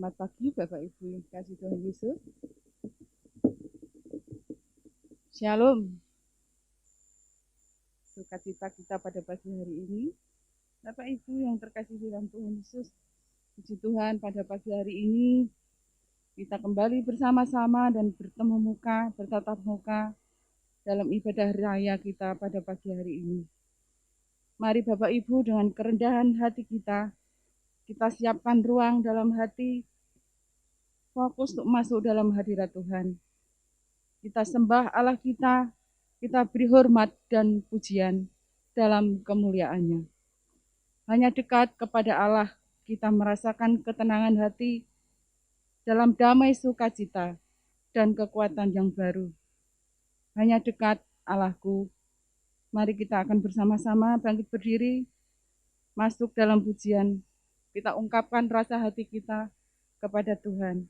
Selamat pagi Bapak Ibu yang dikasihi Tuhan Yesus. Shalom. Sukacita kita pada pagi hari ini. Bapak Ibu yang terkasih dalam Tuhan Yesus. Puji Tuhan, pada pagi hari ini kita kembali bersama-sama dan bertatap muka dalam ibadah raya kita pada pagi hari ini. Mari Bapak Ibu dengan kerendahan hati kita siapkan ruang dalam hati, fokus untuk masuk dalam hadirat Tuhan. Kita sembah Allah kita beri hormat dan pujian dalam kemuliaannya. Hanya dekat kepada Allah, kita merasakan ketenangan hati dalam damai sukacita dan kekuatan yang baru. Hanya dekat Allahku. Mari kita akan bersama-sama bangkit berdiri, masuk dalam pujian. Kita ungkapkan rasa hati kita kepada Tuhan.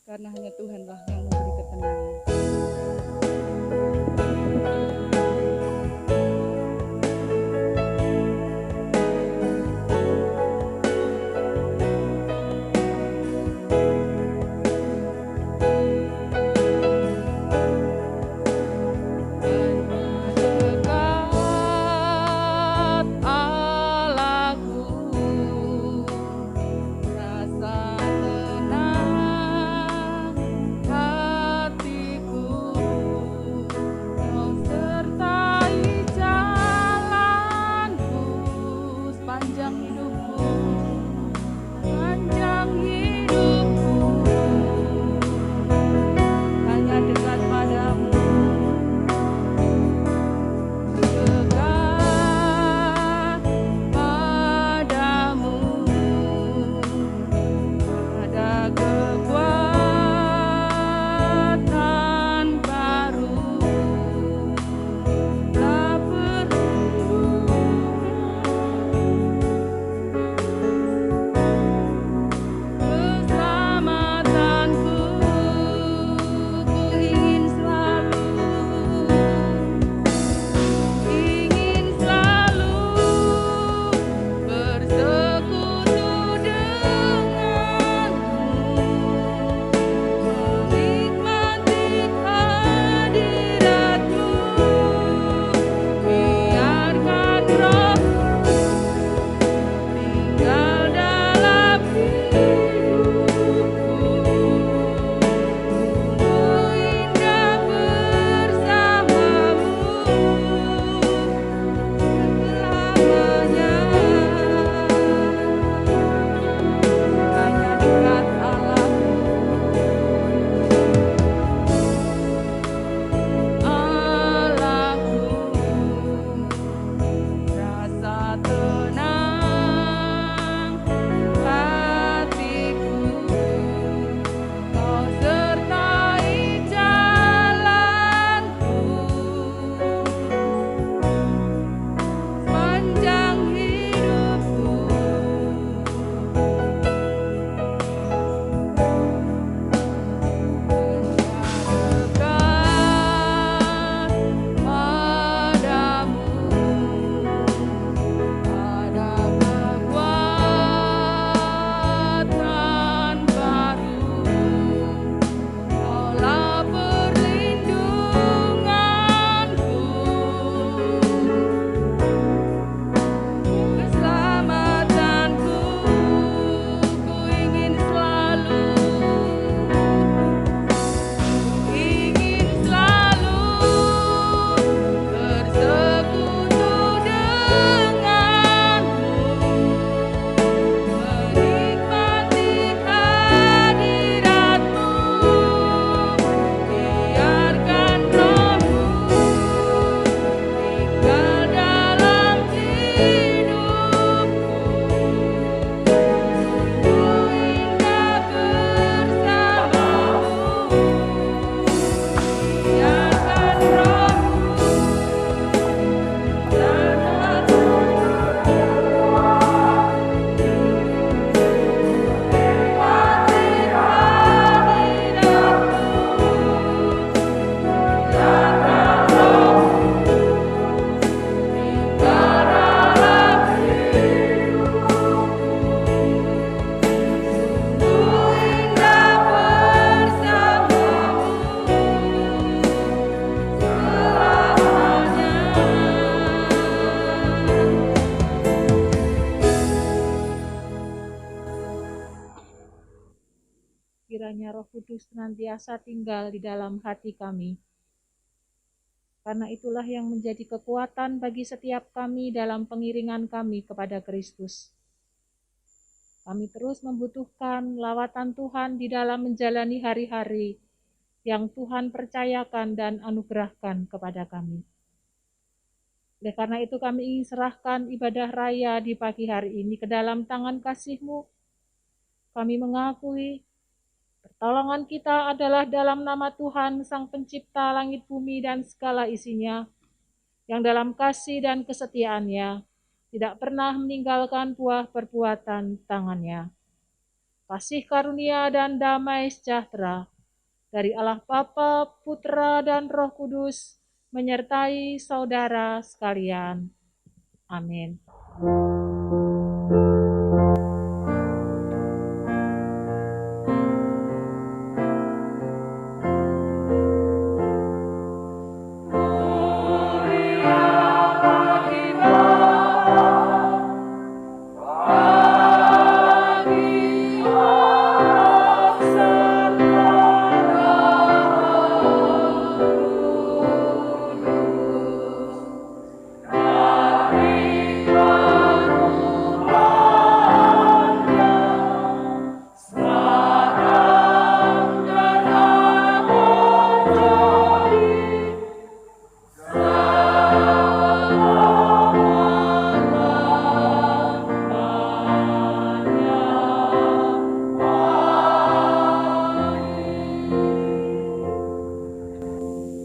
Karena hanya Tuhanlah yang memberi ketenangan. Rasa tenang hati Roh Kudus senantiasa tinggal di dalam hati kami. Karena itulah yang menjadi kekuatan bagi setiap kami dalam pengiringan kami kepada Kristus. Kami terus membutuhkan lawatan Tuhan di dalam menjalani hari-hari yang Tuhan percayakan dan anugerahkan kepada kami. Oleh karena itu kami ingin serahkan ibadah raya di pagi hari ini ke dalam tangan kasih-Mu. Kami mengakui pertolongan kita adalah dalam nama Tuhan, Sang Pencipta langit bumi dan segala isinya, yang dalam kasih dan kesetiaannya tidak pernah meninggalkan buah perbuatan tangannya. Kasih karunia dan damai sejahtera dari Allah Bapa, Putra, dan Roh Kudus menyertai saudara sekalian. Amin.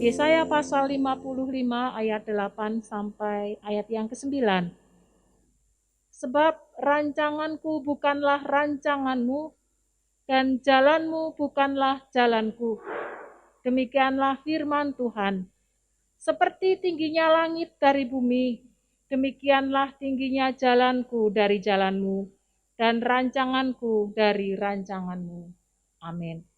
Yesaya pasal 55 ayat 8 sampai ayat yang ke-9. Sebab rancanganku bukanlah rancanganmu, dan jalanmu bukanlah jalanku. Demikianlah firman Tuhan. Seperti tingginya langit dari bumi, demikianlah tingginya jalanku dari jalanmu, dan rancanganku dari rancanganmu. Amin.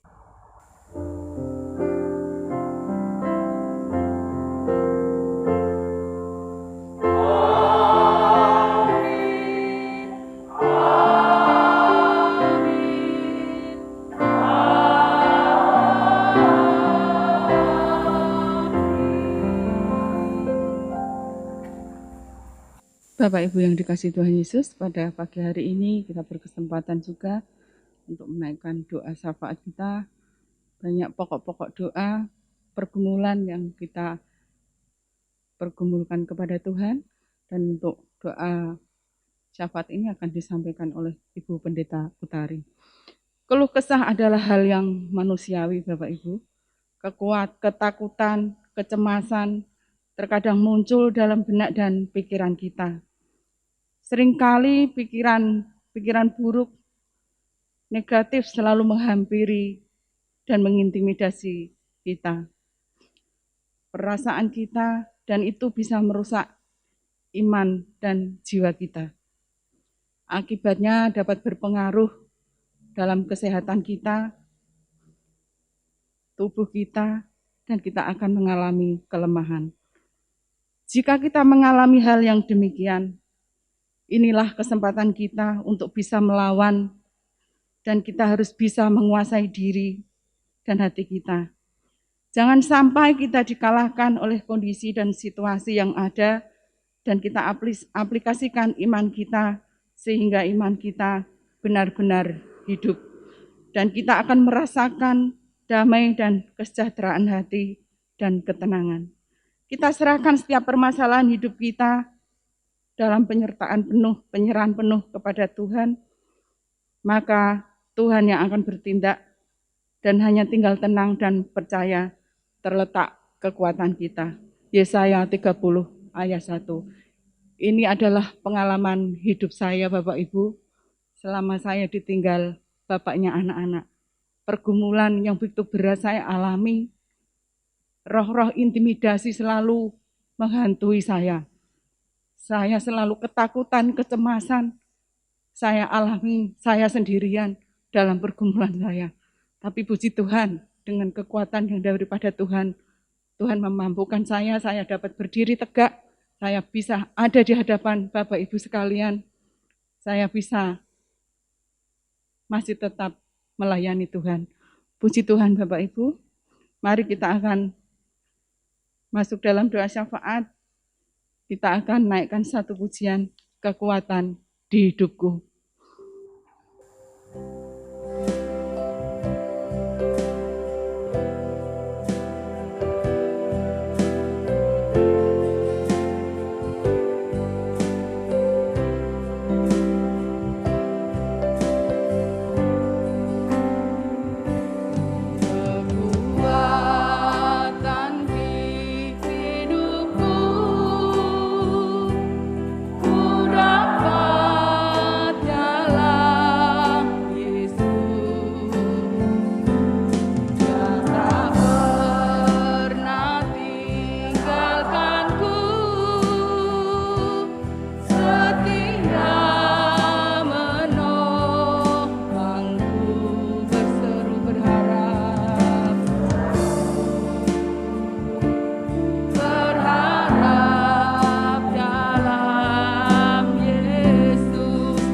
Bapak Ibu yang dikasihi Tuhan Yesus, pada pagi hari ini kita berkesempatan juga untuk menaikkan doa syafaat kita. Banyak pokok-pokok doa, pergumulan yang kita pergumulkan kepada Tuhan, dan untuk doa syafaat ini akan disampaikan oleh Ibu Pendeta Utari. Keluh kesah adalah hal yang manusiawi Bapak Ibu. Ketakutan, kecemasan terkadang muncul dalam benak dan pikiran kita. Seringkali pikiran buruk, negatif selalu menghampiri dan mengintimidasi kita. Perasaan kita, dan itu bisa merusak iman dan jiwa kita. Akibatnya dapat berpengaruh dalam kesehatan kita, tubuh kita, dan kita akan mengalami kelemahan. Jika kita mengalami hal yang demikian, inilah kesempatan kita untuk bisa melawan, dan kita harus bisa menguasai diri dan hati kita. Jangan sampai kita dikalahkan oleh kondisi dan situasi yang ada, dan kita aplikasikan iman kita, sehingga iman kita benar-benar hidup. Dan kita akan merasakan damai dan kesejahteraan hati dan ketenangan. Kita serahkan setiap permasalahan hidup kita dalam penyerahan penuh kepada Tuhan, maka Tuhan yang akan bertindak, dan hanya tinggal tenang dan percaya terletak kekuatan kita. Yesaya 30 ayat 1. Ini adalah pengalaman hidup saya Bapak Ibu, selama saya ditinggal bapaknya anak-anak. Pergumulan yang begitu berat saya alami, roh-roh intimidasi selalu menghantui saya. Saya selalu ketakutan, kecemasan, saya alami, saya sendirian dalam pergumulan saya. Tapi puji Tuhan, dengan kekuatan yang daripada Tuhan, Tuhan memampukan saya dapat berdiri tegak, saya bisa ada di hadapan Bapak Ibu sekalian, saya bisa masih tetap melayani Tuhan. Puji Tuhan Bapak Ibu. Mari kita akan masuk dalam doa syafaat. Kita akan naikkan satu pujian, kekuatan di hidupku.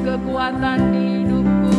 Kekuatan di hidupku.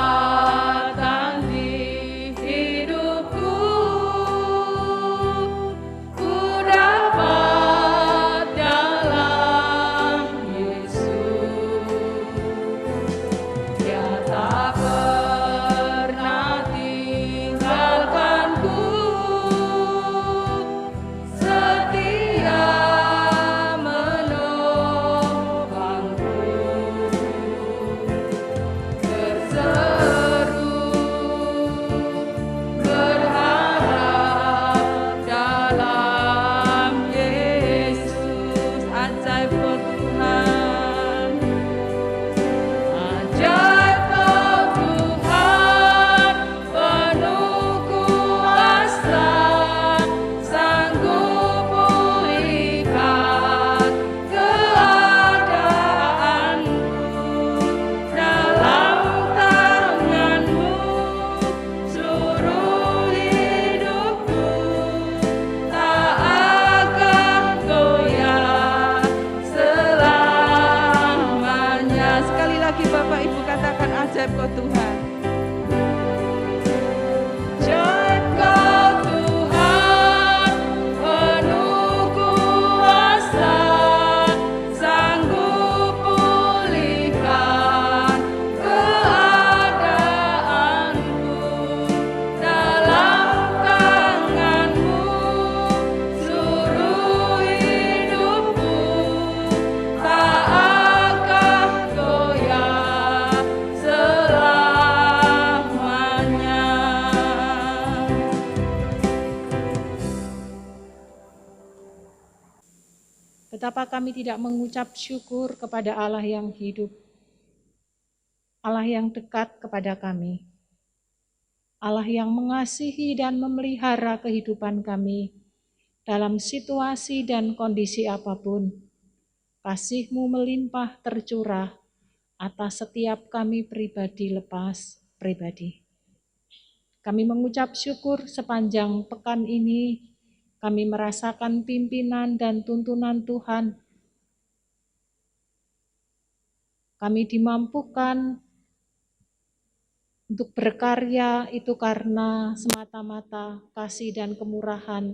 Kekuatan di hidupku, ku dapat dalam Yesus. Dia tak pernah tinggalkanku, setia menolongku, berseru berharap dalam Yesus. Ajaib kau Tuhan, ajaib kau Tuhan, penuh kuasa, sanggup pulihkan keadaanku. Dalam tanganmu seluruh hidupku, tak akan goyah selamanya. Sekali lagi Bapak Ibu katakan, ajaib kau Tuhan. Ajaib kau Tuhan, penuh kuasa, sanggup pulihkan keadaanku. Dalam tanganmu seluruh hidupku, betapa kami tidak mengucap syukur kepada Allah yang hidup, Allah yang dekat kepada kami, Allah yang mengasihi dan memelihara kehidupan kami dalam situasi dan kondisi apapun. Kasih-Mu melimpah tercurah atas setiap kami pribadi lepas pribadi. Kami mengucap syukur sepanjang pekan ini, kami merasakan pimpinan dan tuntunan Tuhan. Kami dimampukan untuk berkarya itu karena semata-mata kasih dan kemurahan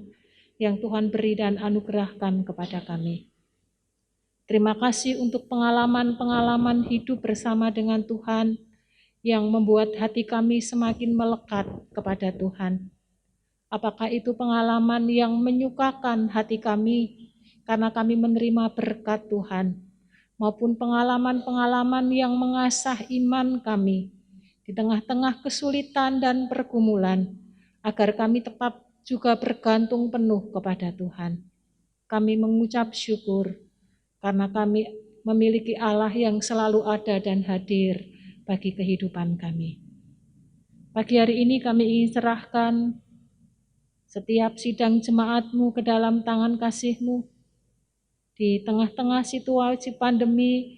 yang Tuhan beri dan anugerahkan kepada kami. Terima kasih untuk pengalaman-pengalaman hidup bersama dengan Tuhan yang membuat hati kami semakin melekat kepada Tuhan. Apakah itu pengalaman yang menyukakan hati kami karena kami menerima berkat Tuhan, maupun pengalaman-pengalaman yang mengasah iman kami di tengah-tengah kesulitan dan pergumulan, agar kami tetap juga bergantung penuh kepada Tuhan. Kami mengucap syukur karena kami memiliki Allah yang selalu ada dan hadir bagi kehidupan kami. Pagi hari ini kami ingin serahkan setiap sidang jemaat-Mu ke dalam tangan kasih-Mu. Di tengah-tengah situasi pandemi,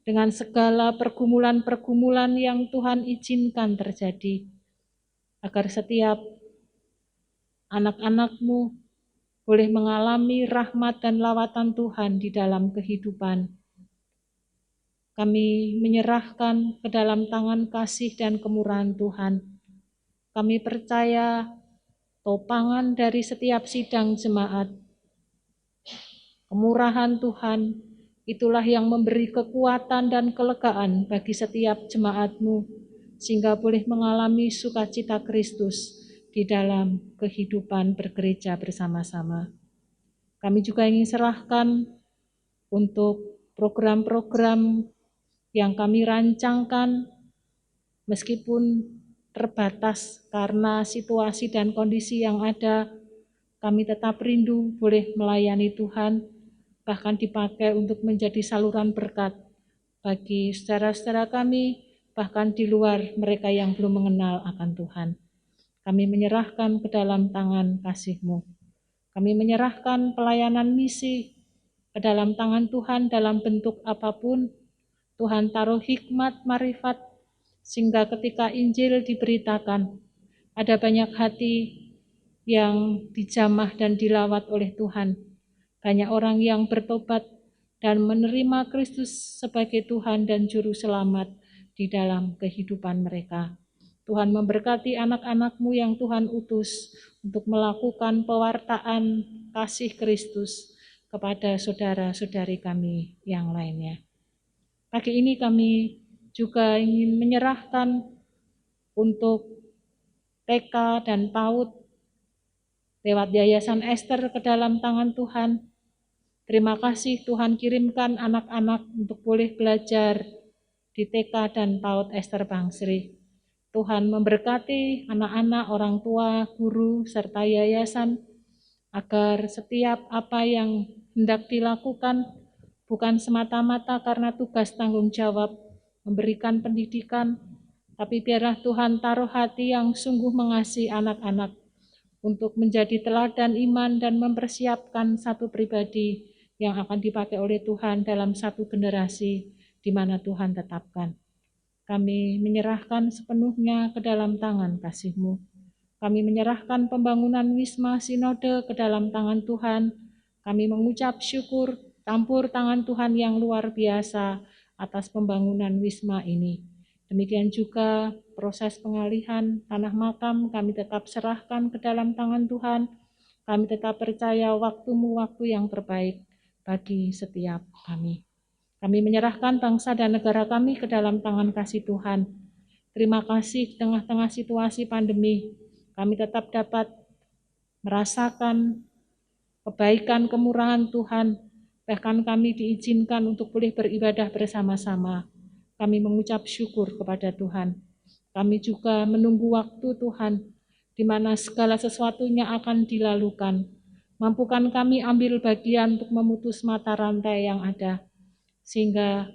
dengan segala pergumulan-pergumulan yang Tuhan izinkan terjadi, agar setiap anak-anak-Mu boleh mengalami rahmat dan lawatan Tuhan di dalam kehidupan. Kami menyerahkan ke dalam tangan kasih dan kemurahan Tuhan. Kami percaya topangan dari setiap sidang jemaat, kemurahan Tuhan, itulah yang memberi kekuatan dan kelegaan bagi setiap jemaat-Mu, sehingga boleh mengalami sukacita Kristus di dalam kehidupan bergereja bersama-sama. Kami juga ingin serahkan untuk program-program yang kami rancangkan, meskipun terbatas karena situasi dan kondisi yang ada, kami tetap rindu boleh melayani Tuhan, bahkan dipakai untuk menjadi saluran berkat bagi saudara-saudara kami, bahkan di luar mereka yang belum mengenal akan Tuhan. Kami menyerahkan ke dalam tangan kasih-Mu. Kami menyerahkan pelayanan misi ke dalam tangan Tuhan dalam bentuk apapun. Tuhan taruh hikmat, marifat, sehingga ketika Injil diberitakan, ada banyak hati yang dijamah dan dilawat oleh Tuhan. Banyak orang yang bertobat dan menerima Kristus sebagai Tuhan dan Juru Selamat di dalam kehidupan mereka. Tuhan memberkati anak-anak-Mu yang Tuhan utus untuk melakukan pewartaan kasih Kristus kepada saudara-saudari kami yang lainnya. Pagi ini kami juga ingin menyerahkan untuk TK dan PAUD lewat Yayasan Ester ke dalam tangan Tuhan. Terima kasih Tuhan kirimkan anak-anak untuk boleh belajar di TK dan PAUD Ester Bangsri. Tuhan memberkati anak-anak, orang tua, guru, serta yayasan, agar setiap apa yang hendak dilakukan bukan semata-mata karena tugas tanggung jawab memberikan pendidikan, tapi biarlah Tuhan taruh hati yang sungguh mengasihi anak-anak untuk menjadi teladan iman dan mempersiapkan satu pribadi yang akan dipakai oleh Tuhan dalam satu generasi di mana Tuhan tetapkan. Kami menyerahkan sepenuhnya ke dalam tangan kasih-Mu. Kami menyerahkan pembangunan Wisma Sinode ke dalam tangan Tuhan. Kami mengucap syukur campur tangan Tuhan yang luar biasa atas pembangunan Wisma ini. Demikian juga proses pengalihan tanah makam kami tetap serahkan ke dalam tangan Tuhan. Kami tetap percaya waktu-Mu waktu yang terbaik bagi setiap kami. Kami menyerahkan bangsa dan negara kami ke dalam tangan kasih Tuhan. Terima kasih di tengah-tengah situasi pandemi, kami tetap dapat merasakan kebaikan kemurahan Tuhan. Bahkan kami diizinkan untuk boleh beribadah bersama-sama. Kami mengucap syukur kepada Tuhan. Kami juga menunggu waktu Tuhan, di mana segala sesuatunya akan dilalukan, Mampukan kami ambil bagian untuk memutus mata rantai yang ada, sehingga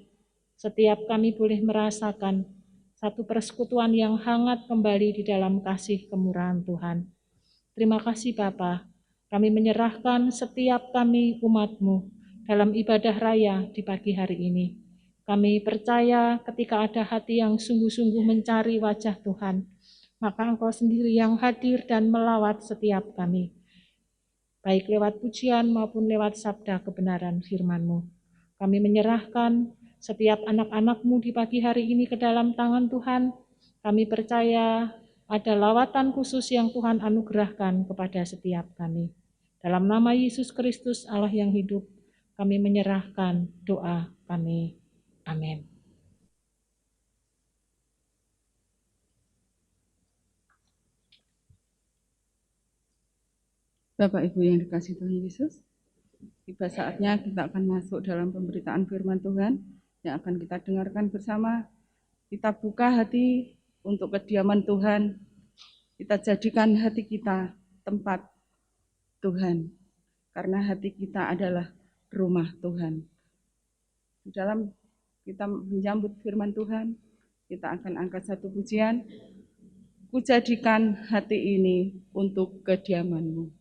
setiap kami boleh merasakan satu persekutuan yang hangat kembali di dalam kasih kemurahan Tuhan. Terima kasih Bapa. Kami menyerahkan setiap kami umat-Mu dalam ibadah raya di pagi hari ini. Kami percaya ketika ada hati yang sungguh-sungguh mencari wajah Tuhan, maka Engkau sendiri yang hadir dan melawat setiap kami, baik lewat pujian maupun lewat sabda kebenaran firman-Mu. Kami menyerahkan setiap anak-anak-Mu di pagi hari ini ke dalam tangan Tuhan. Kami percaya ada lawatan khusus yang Tuhan anugerahkan kepada setiap kami. Dalam nama Yesus Kristus Allah yang hidup, kami menyerahkan doa kami. Amin. Bapak Ibu yang dikasihi Tuhan Yesus, tiba saatnya kita akan masuk dalam pemberitaan firman Tuhan yang akan kita dengarkan bersama. Kita buka hati untuk kediaman Tuhan. Kita jadikan hati kita tempat Tuhan, karena hati kita adalah rumah Tuhan. Di dalam kita menyambut firman Tuhan, kita akan angkat satu pujian. Ku jadikan hati ini untuk kediaman-Mu.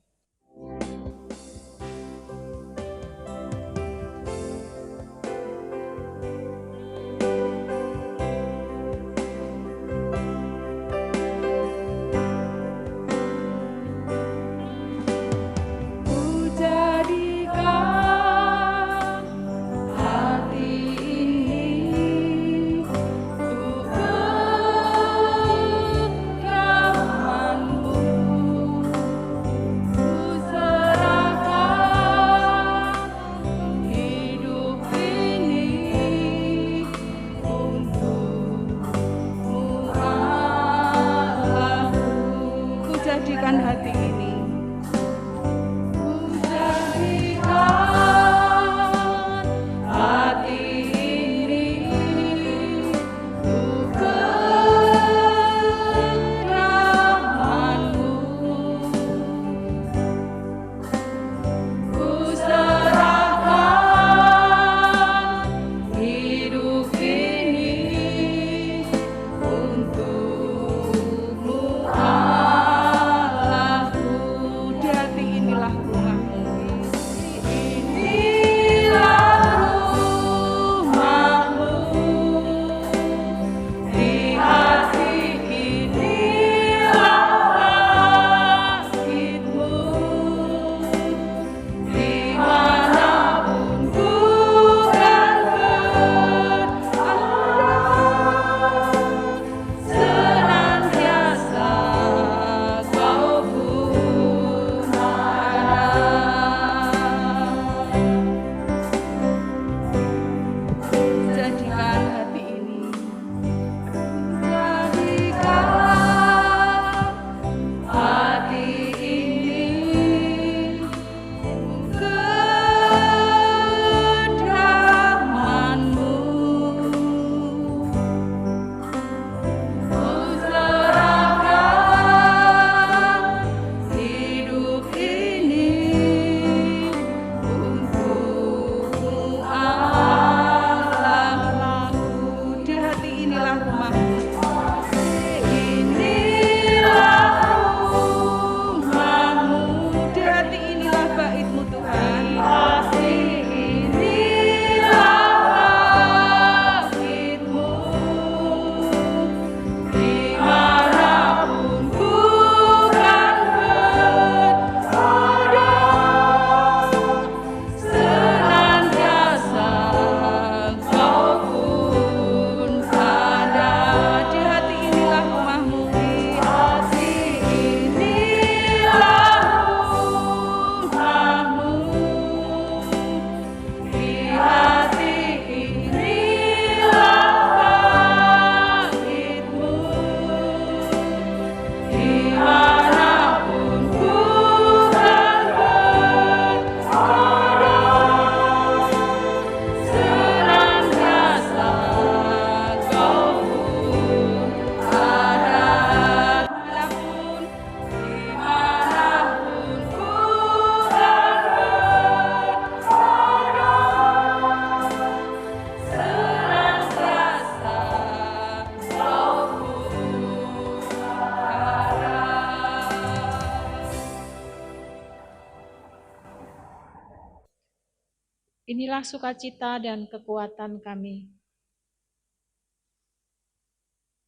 Inilah sukacita dan kekuatan kami.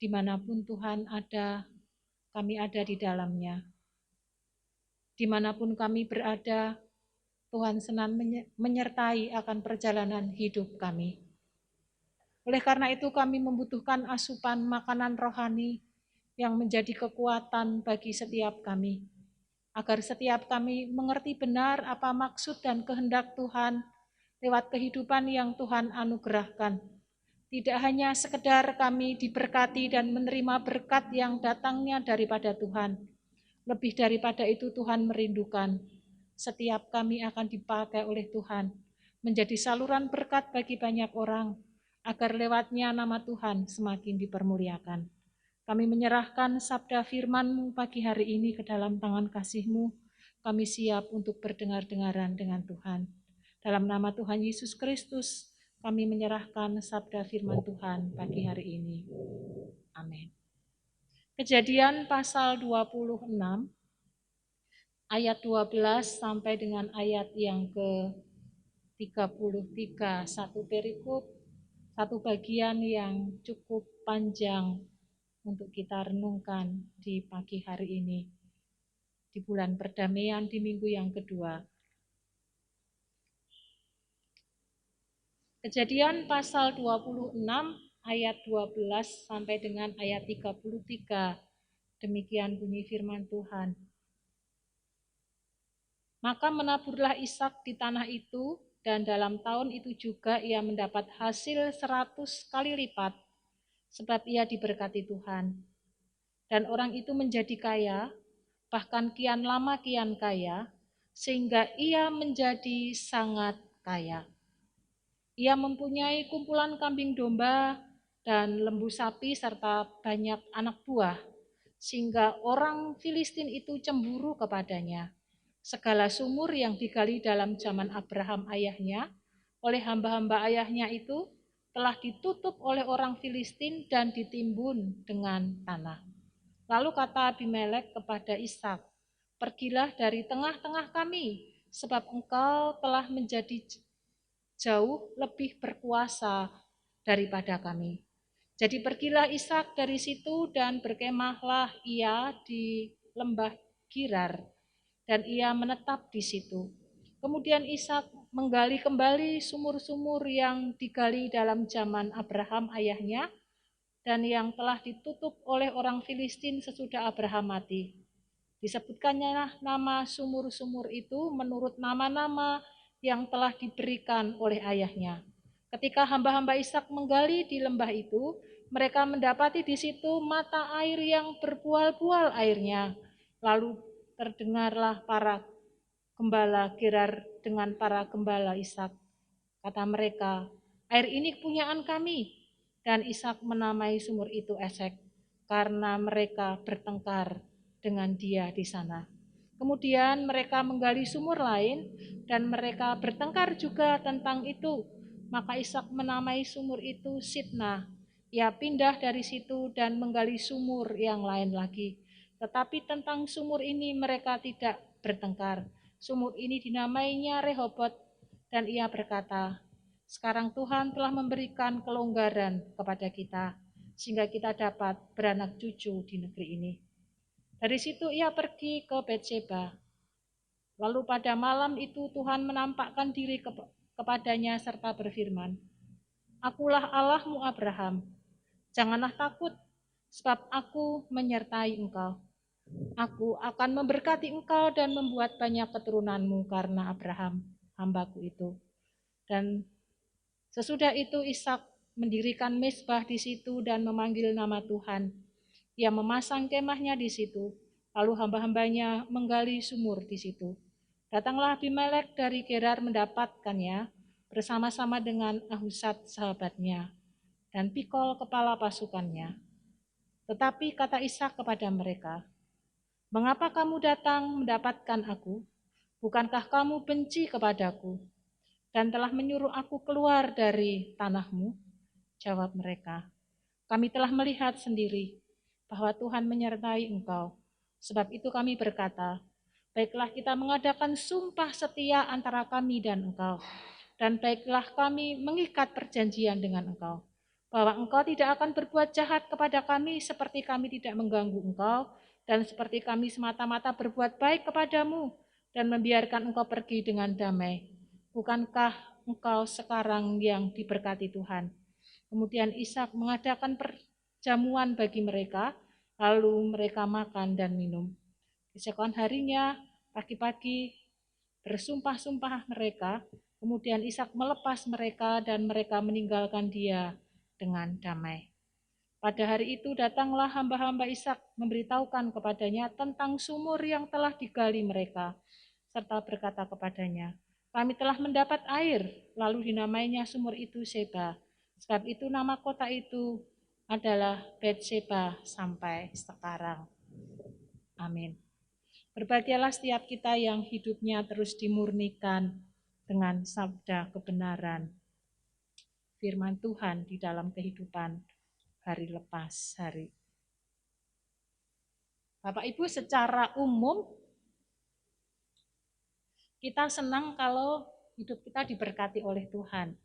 Dimanapun Tuhan ada, kami ada di dalamnya. Dimanapun kami berada, Tuhan senang menyertai akan perjalanan hidup kami. Oleh karena itu kami membutuhkan asupan makanan rohani yang menjadi kekuatan bagi setiap kami. Agar setiap kami mengerti benar apa maksud dan kehendak Tuhan lewat kehidupan yang Tuhan anugerahkan. Tidak hanya sekedar kami diberkati dan menerima berkat yang datangnya daripada Tuhan. Lebih daripada itu Tuhan merindukan setiap kami akan dipakai oleh Tuhan menjadi saluran berkat bagi banyak orang, agar lewatnya nama Tuhan semakin dipermuliakan. Kami menyerahkan sabda firman-Mu pagi hari ini ke dalam tangan kasih-Mu. Kami siap untuk berdengar-dengaran dengan Tuhan. Dalam nama Tuhan Yesus Kristus, kami menyerahkan sabda firman Tuhan pagi hari ini. Amin. Kejadian pasal 26, ayat 12 sampai dengan ayat yang ke-33, satu perikop, satu bagian yang cukup panjang untuk kita renungkan di pagi hari ini, di bulan perdamaian di minggu yang kedua. Kejadian pasal 26 ayat 12 sampai dengan ayat 33. Demikian bunyi firman Tuhan. Maka menaburlah Ishak di tanah itu, dan dalam tahun itu juga ia mendapat hasil 100 kali lipat, sebab ia diberkati Tuhan. Dan orang itu menjadi kaya, bahkan kian lama kian kaya, sehingga ia menjadi sangat kaya. Ia mempunyai kumpulan kambing domba dan lembu sapi serta banyak anak buah, sehingga orang Filistin itu cemburu kepadanya. Segala sumur yang digali dalam zaman Abraham ayahnya, oleh hamba-hamba ayahnya itu, telah ditutup oleh orang Filistin dan ditimbun dengan tanah. Lalu kata Abimelek kepada Ishak, "Pergilah dari tengah-tengah kami, sebab engkau telah menjadi jauh lebih berkuasa daripada kami." Jadi pergilah Ishak dari situ dan berkemahlah ia di lembah Gerar, dan ia menetap di situ. Kemudian Ishak menggali kembali sumur-sumur yang digali dalam zaman Abraham ayahnya dan yang telah ditutup oleh orang Filistin sesudah Abraham mati. Disebutkannya nama sumur-sumur itu menurut nama-nama yang telah diberikan oleh ayahnya. Ketika hamba-hamba Ishak menggali di lembah itu, mereka mendapati di situ mata air yang berbual-bual airnya. Lalu terdengarlah para gembala Gerar dengan para gembala Ishak. Kata mereka, "Air ini kepunyaan kami." Dan Ishak menamai sumur itu Esek, karena mereka bertengkar dengan dia di sana. Kemudian mereka menggali sumur lain dan mereka bertengkar juga tentang itu. Maka Ishak menamai sumur itu Sitna. Ia pindah dari situ dan menggali sumur yang lain lagi. Tetapi tentang sumur ini mereka tidak bertengkar. Sumur ini dinamainya Rehobot, dan ia berkata, "Sekarang Tuhan telah memberikan kelonggaran kepada kita, sehingga kita dapat beranak cucu di negeri ini." Dari situ ia pergi ke Betseba. Lalu pada malam itu Tuhan menampakkan diri kepadanya serta berfirman, "Akulah Allahmu Abraham. Janganlah takut, sebab aku menyertai engkau. Aku akan memberkati engkau dan membuat banyak keturunanmu karena Abraham, hambaku itu." Dan sesudah itu Ishak mendirikan mezbah di situ dan memanggil nama Tuhan. Ia memasang kemahnya di situ, lalu hamba-hambanya menggali sumur di situ. Datanglah Abimelek dari Gerar mendapatkannya bersama-sama dengan Ahuzat sahabatnya dan Pikol kepala pasukannya. Tetapi kata Ishak kepada mereka, "Mengapa kamu datang mendapatkan aku? Bukankah kamu benci kepadaku dan telah menyuruh aku keluar dari tanahmu?" Jawab mereka, "Kami telah melihat sendiri bahwa Tuhan menyertai engkau. Sebab itu kami berkata, baiklah kita mengadakan sumpah setia antara kami dan engkau, dan baiklah kami mengikat perjanjian dengan Engkau, bahwa Engkau tidak akan berbuat jahat kepada kami seperti kami tidak mengganggu Engkau, dan seperti kami semata-mata berbuat baik kepadamu, dan membiarkan Engkau pergi dengan damai. Bukankah engkau sekarang yang diberkati Tuhan? Kemudian Ishak mengadakan perjamuan bagi mereka, lalu mereka makan dan minum. Keesokan harinya, pagi-pagi bersumpah-sumpah mereka, kemudian Ishak melepas mereka dan mereka meninggalkan dia dengan damai. Pada hari itu datanglah hamba-hamba Ishak memberitahukan kepadanya tentang sumur yang telah digali mereka, serta berkata kepadanya, kami telah mendapat air, lalu dinamainya sumur itu Seba. Sebab itu nama kota itu adalah Betseba sampai sekarang. Amin. Berbahagialah setiap kita yang hidupnya terus dimurnikan dengan sabda kebenaran firman Tuhan di dalam kehidupan hari lepas hari. Bapak Ibu, secara umum kita senang kalau hidup kita diberkati oleh Tuhan.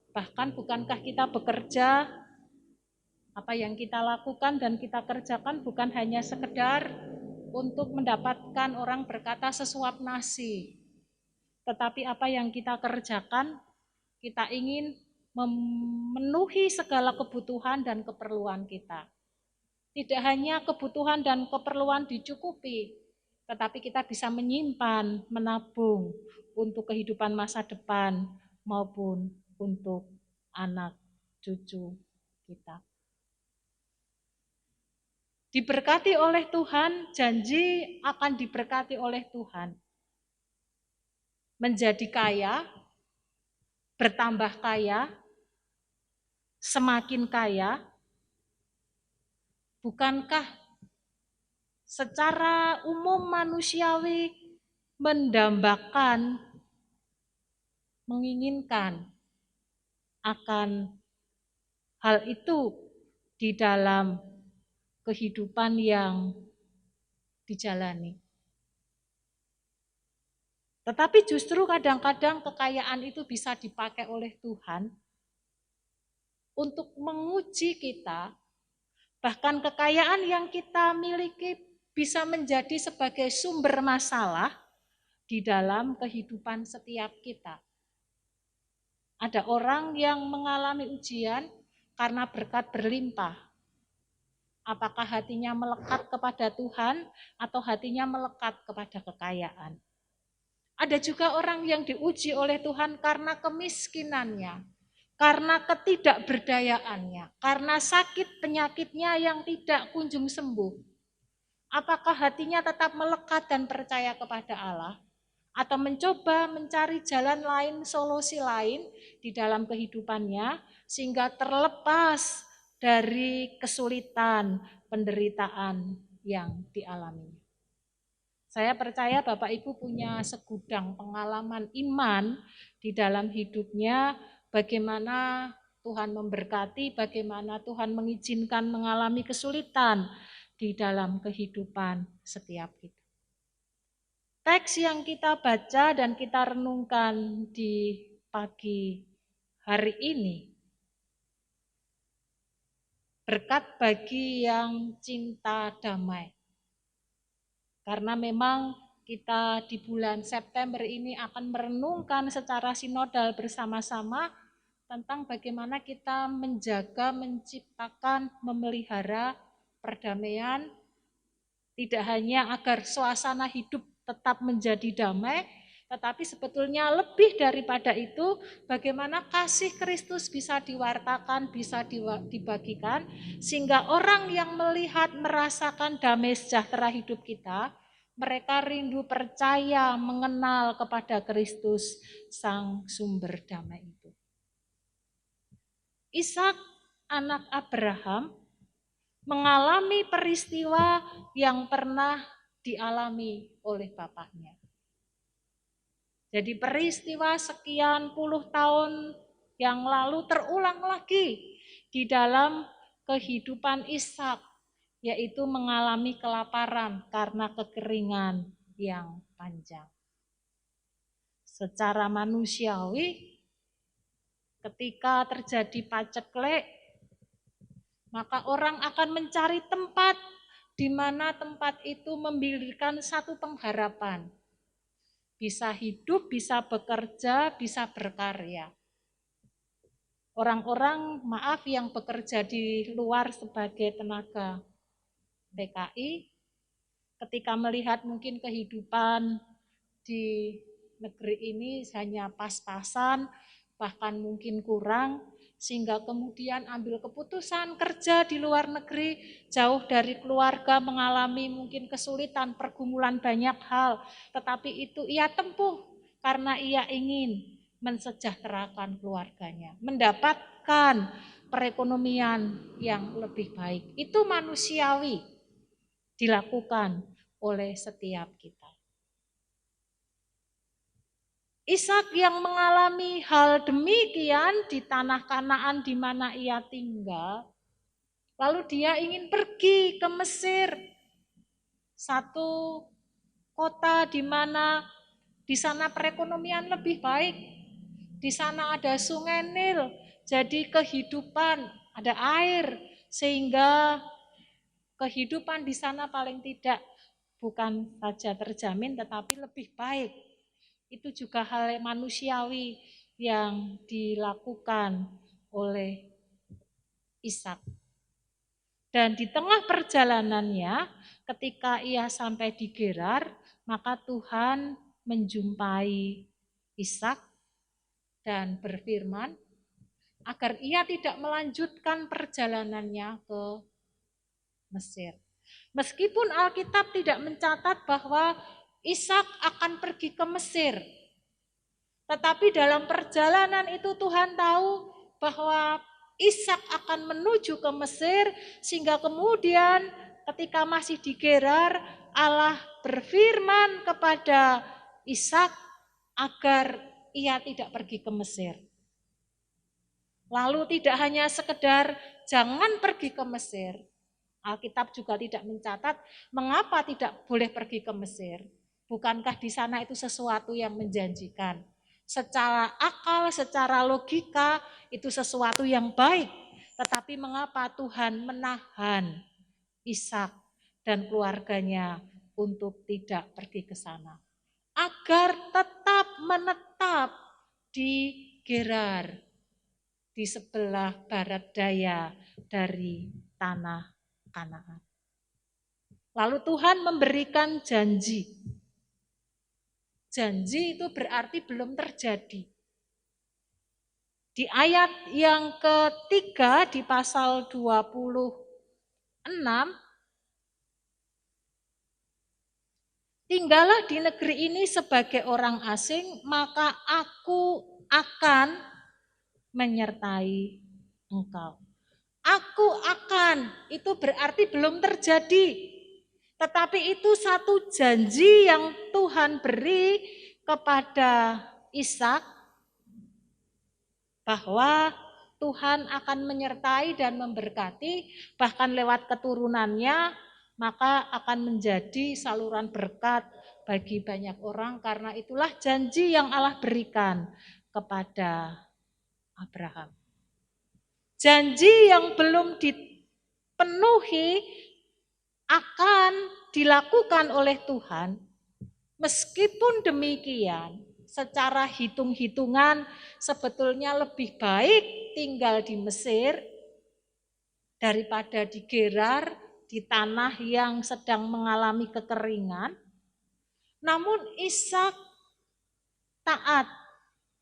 Bahkan bukankah kita bekerja, apa yang kita lakukan dan kita kerjakan bukan hanya sekedar untuk mendapatkan orang berkata sesuap nasi. Tetapi apa yang kita kerjakan, kita ingin memenuhi segala kebutuhan dan keperluan kita. Tidak hanya kebutuhan dan keperluan dicukupi, tetapi kita bisa menyimpan, menabung untuk kehidupan masa depan maupun untuk anak cucu kita. Diberkati oleh Tuhan, janji akan diberkati oleh Tuhan. Menjadi kaya, bertambah kaya, semakin kaya. Bukankah secara umum manusiawi mendambakan, menginginkan akan hal itu di dalam kehidupan yang dijalani. Tetapi justru kadang-kadang kekayaan itu bisa dipakai oleh Tuhan untuk menguji kita. Bahkan kekayaan yang kita miliki bisa menjadi sebagai sumber masalah di dalam kehidupan setiap kita. Ada orang yang mengalami ujian karena berkat berlimpah. Apakah hatinya melekat kepada Tuhan atau hatinya melekat kepada kekayaan? Ada juga orang yang diuji oleh Tuhan karena kemiskinannya, karena ketidakberdayaannya, karena sakit penyakitnya yang tidak kunjung sembuh. Apakah hatinya tetap melekat dan percaya kepada Allah? Atau mencoba mencari jalan lain, solusi lain di dalam kehidupannya, sehingga terlepas dari kesulitan, penderitaan yang dialami. Saya percaya Bapak Ibu punya segudang pengalaman iman di dalam hidupnya, bagaimana Tuhan memberkati, bagaimana Tuhan mengizinkan mengalami kesulitan di dalam kehidupan setiap kita. Teks yang kita baca dan kita renungkan di pagi hari ini, berkat bagi yang cinta damai. Karena memang kita di bulan September ini akan merenungkan secara sinodal bersama-sama tentang bagaimana kita menjaga, menciptakan, memelihara perdamaian, tidak hanya agar suasana hidup tetap menjadi damai, tetapi sebetulnya lebih daripada itu, bagaimana kasih Kristus bisa diwartakan, bisa dibagikan, sehingga orang yang melihat, merasakan damai sejahtera hidup kita, mereka rindu percaya, mengenal kepada Kristus, Sang Sumber Damai itu. Ishak, anak Abraham, mengalami peristiwa yang pernah dialami oleh bapaknya. Jadi peristiwa sekian puluh tahun yang lalu terulang lagi di dalam kehidupan Ishak, yaitu mengalami kelaparan karena kekeringan yang panjang. Secara manusiawi, ketika terjadi paceklik, maka orang akan mencari tempat di mana tempat itu memberikan satu pengharapan. Bisa hidup, bisa bekerja, bisa berkarya. Orang-orang yang bekerja di luar sebagai tenaga PKI, ketika melihat mungkin kehidupan di negeri ini hanya pas-pasan, bahkan mungkin kurang, sehingga kemudian ambil keputusan kerja di luar negeri, jauh dari keluarga, mengalami mungkin kesulitan, pergumulan banyak hal, tetapi itu ia tempuh karena ia ingin mensejahterakan keluarganya, mendapatkan perekonomian yang lebih baik. Itu manusiawi dilakukan oleh setiap kita. Ishak yang mengalami hal demikian di tanah Kanaan di mana ia tinggal, lalu dia ingin pergi ke Mesir, satu kota di mana di sana perekonomian lebih baik, di sana ada sungai Nil, jadi kehidupan, ada air, sehingga kehidupan di sana paling tidak bukan saja terjamin tetapi lebih baik. Itu juga hal manusiawi yang dilakukan oleh Ishak. Dan di tengah perjalanannya, ketika ia sampai di Gerar, maka Tuhan menjumpai Ishak dan berfirman agar ia tidak melanjutkan perjalanannya ke Mesir. Meskipun Alkitab tidak mencatat bahwa Ishak akan pergi ke Mesir, tetapi dalam perjalanan itu Tuhan tahu bahwa Ishak akan menuju ke Mesir, sehingga kemudian ketika masih di Gerar, Allah berfirman kepada Ishak agar ia tidak pergi ke Mesir. Lalu tidak hanya sekedar jangan pergi ke Mesir, Alkitab juga tidak mencatat mengapa tidak boleh pergi ke Mesir. Bukankah di sana itu sesuatu yang menjanjikan? Secara akal, secara logika itu sesuatu yang baik. Tetapi mengapa Tuhan menahan Ishak dan keluarganya untuk tidak pergi ke sana? Agar tetap menetap di Gerar, di sebelah barat daya dari tanah Kanaan. Lalu Tuhan memberikan janji. Janji itu berarti belum terjadi. Di ayat yang ketiga di pasal 26, tinggallah di negeri ini sebagai orang asing, maka aku akan menyertai engkau. Aku akan, itu berarti belum terjadi. Tetapi itu satu janji yang Tuhan beri kepada Ishak bahwa Tuhan akan menyertai dan memberkati, bahkan lewat keturunannya, maka akan menjadi saluran berkat bagi banyak orang, karena itulah janji yang Allah berikan kepada Abraham. Janji yang belum dipenuhi akan dilakukan oleh Tuhan. Meskipun demikian, secara hitung-hitungan sebetulnya lebih baik tinggal di Mesir daripada di Gerar, di tanah yang sedang mengalami kekeringan. Namun Ishak taat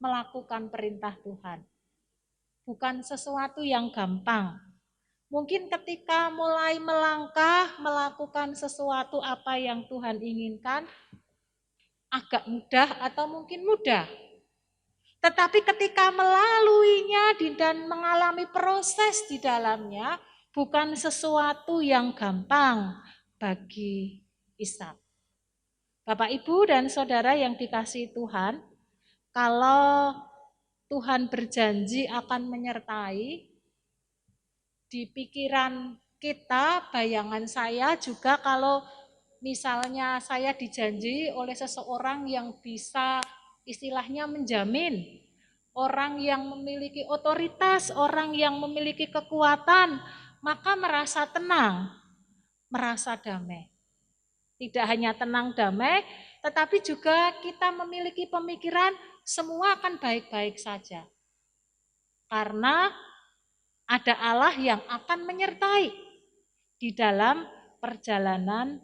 melakukan perintah Tuhan. Bukan sesuatu yang gampang. Mungkin ketika mulai melangkah, melakukan sesuatu apa yang Tuhan inginkan, agak mudah atau mungkin mudah. Tetapi ketika melaluinya dan mengalami proses di dalamnya, bukan sesuatu yang gampang bagi Ishak. Bapak, Ibu, dan Saudara yang dikasihi Tuhan, kalau Tuhan berjanji akan menyertai, di pikiran kita, bayangan saya juga kalau misalnya saya dijanji oleh seseorang yang bisa istilahnya menjamin. Orang yang memiliki otoritas, orang yang memiliki kekuatan, maka merasa tenang, merasa damai. Tidak hanya tenang damai, tetapi juga kita memiliki pemikiran semua akan baik-baik saja. Karena ada Allah yang akan menyertai di dalam perjalanan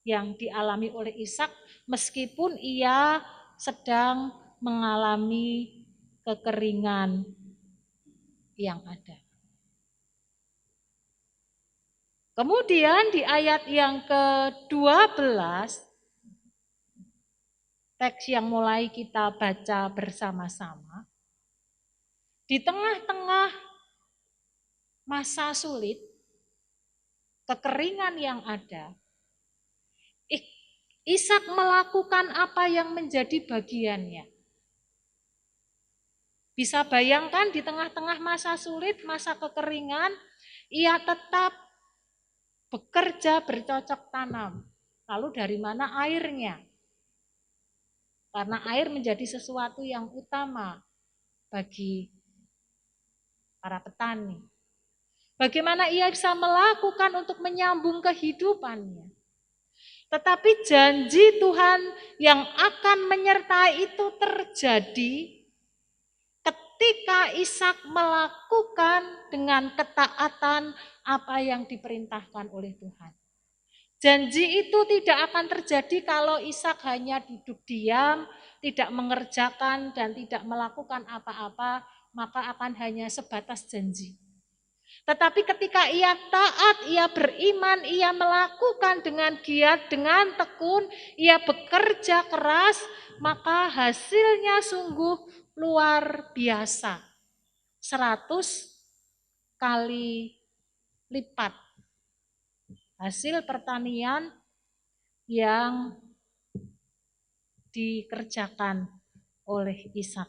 yang dialami oleh Ishak, meskipun ia sedang mengalami kekeringan yang ada. Kemudian di ayat yang ke-12, teks yang mulai kita baca bersama-sama, di tengah-tengah masa sulit, kekeringan yang ada, Ishak melakukan apa yang menjadi bagiannya. Bisa bayangkan di tengah-tengah masa sulit, masa kekeringan, ia tetap bekerja bercocok tanam. Lalu dari mana airnya? Karena air menjadi sesuatu yang utama bagi para petani. Bagaimana ia bisa melakukan untuk menyambung kehidupannya? Tetapi janji Tuhan yang akan menyertai itu terjadi ketika Ishak melakukan dengan ketaatan apa yang diperintahkan oleh Tuhan. Janji itu tidak akan terjadi kalau Ishak hanya duduk diam, tidak mengerjakan dan tidak melakukan apa-apa, maka akan hanya sebatas janji. Tetapi ketika ia taat, ia beriman, ia melakukan dengan giat, dengan tekun, ia bekerja keras, maka hasilnya sungguh luar biasa. 100 kali lipat hasil pertanian yang dikerjakan oleh Ishak.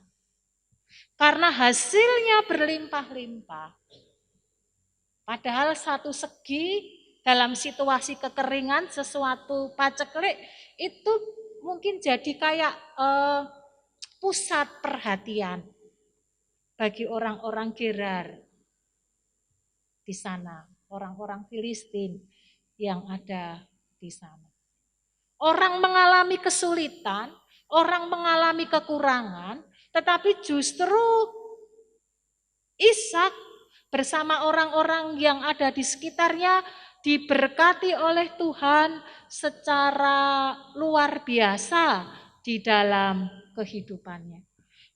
Karena hasilnya berlimpah-limpah. Padahal satu segi dalam situasi kekeringan, sesuatu paceklik itu mungkin jadi kayak pusat perhatian bagi orang-orang Gerar di sana, orang-orang Filistin yang ada di sana. Orang mengalami kesulitan, orang mengalami kekurangan, tetapi justru Ishak bersama orang-orang yang ada di sekitarnya diberkati oleh Tuhan secara luar biasa di dalam kehidupannya.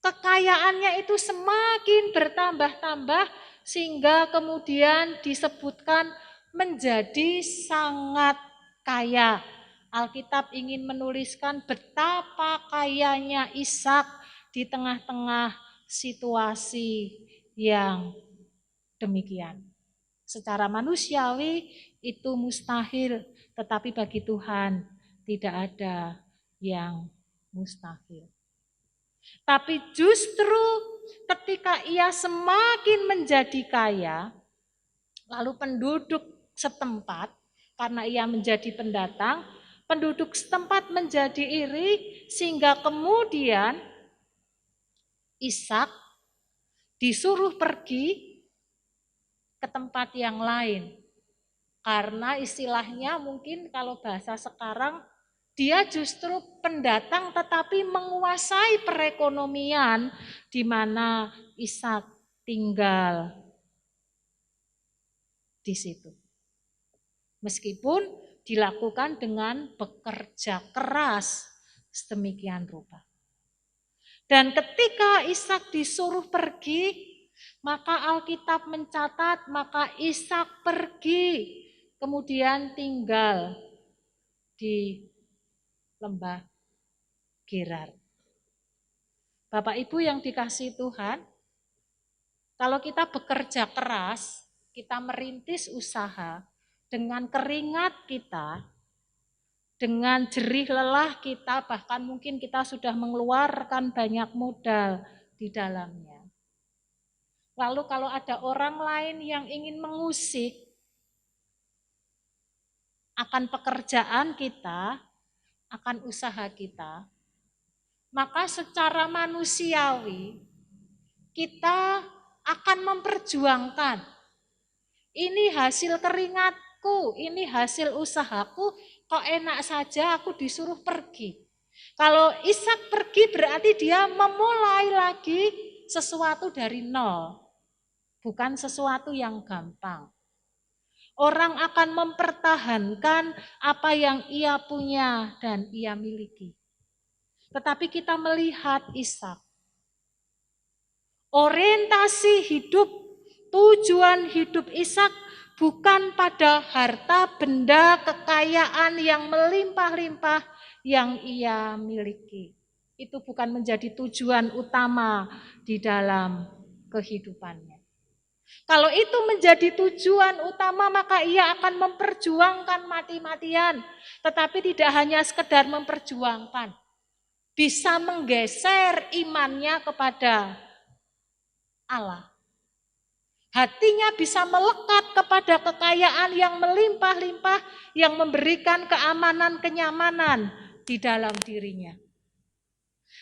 Kekayaannya itu semakin bertambah-tambah sehingga kemudian disebutkan menjadi sangat kaya. Alkitab ingin menuliskan betapa kayanya Ishak di tengah-tengah situasi yang demikian. Secara manusiawi itu mustahil, tetapi bagi Tuhan tidak ada yang mustahil. Tapi justru ketika ia semakin menjadi kaya, lalu penduduk setempat, karena ia menjadi pendatang, penduduk setempat menjadi iri, sehingga kemudian Ishak disuruh pergi ke tempat yang lain. Karena istilahnya mungkin kalau bahasa sekarang, dia justru pendatang tetapi menguasai perekonomian di mana Ishak tinggal di situ. Meskipun dilakukan dengan bekerja keras sedemikian rupa. Dan ketika Ishak disuruh pergi, maka Alkitab mencatat, maka Ishak pergi, kemudian tinggal di lembah Gerar. Bapak Ibu yang dikasihi Tuhan, kalau kita bekerja keras, kita merintis usaha dengan keringat kita, dengan jerih lelah kita, bahkan mungkin kita sudah mengeluarkan banyak modal di dalamnya. Lalu kalau ada orang lain yang ingin mengusik akan pekerjaan kita, akan usaha kita, maka secara manusiawi kita akan memperjuangkan. Ini hasil keringatku, ini hasil usahaku, kok enak saja aku disuruh pergi. Kalau Ishak pergi berarti dia memulai lagi sesuatu dari nol, bukan sesuatu yang gampang. Orang akan mempertahankan apa yang ia punya dan ia miliki. Tetapi kita melihat Ishak, orientasi hidup, tujuan hidup Ishak bukan pada harta, benda, kekayaan yang melimpah-limpah yang ia miliki. Itu bukan menjadi tujuan utama di dalam kehidupannya. Kalau itu menjadi tujuan utama, maka ia akan memperjuangkan mati-matian. Tetapi tidak hanya sekedar memperjuangkan, bisa menggeser imannya kepada Allah. Hatinya bisa melekat kepada kekayaan yang melimpah-limpah, yang memberikan keamanan, kenyamanan di dalam dirinya.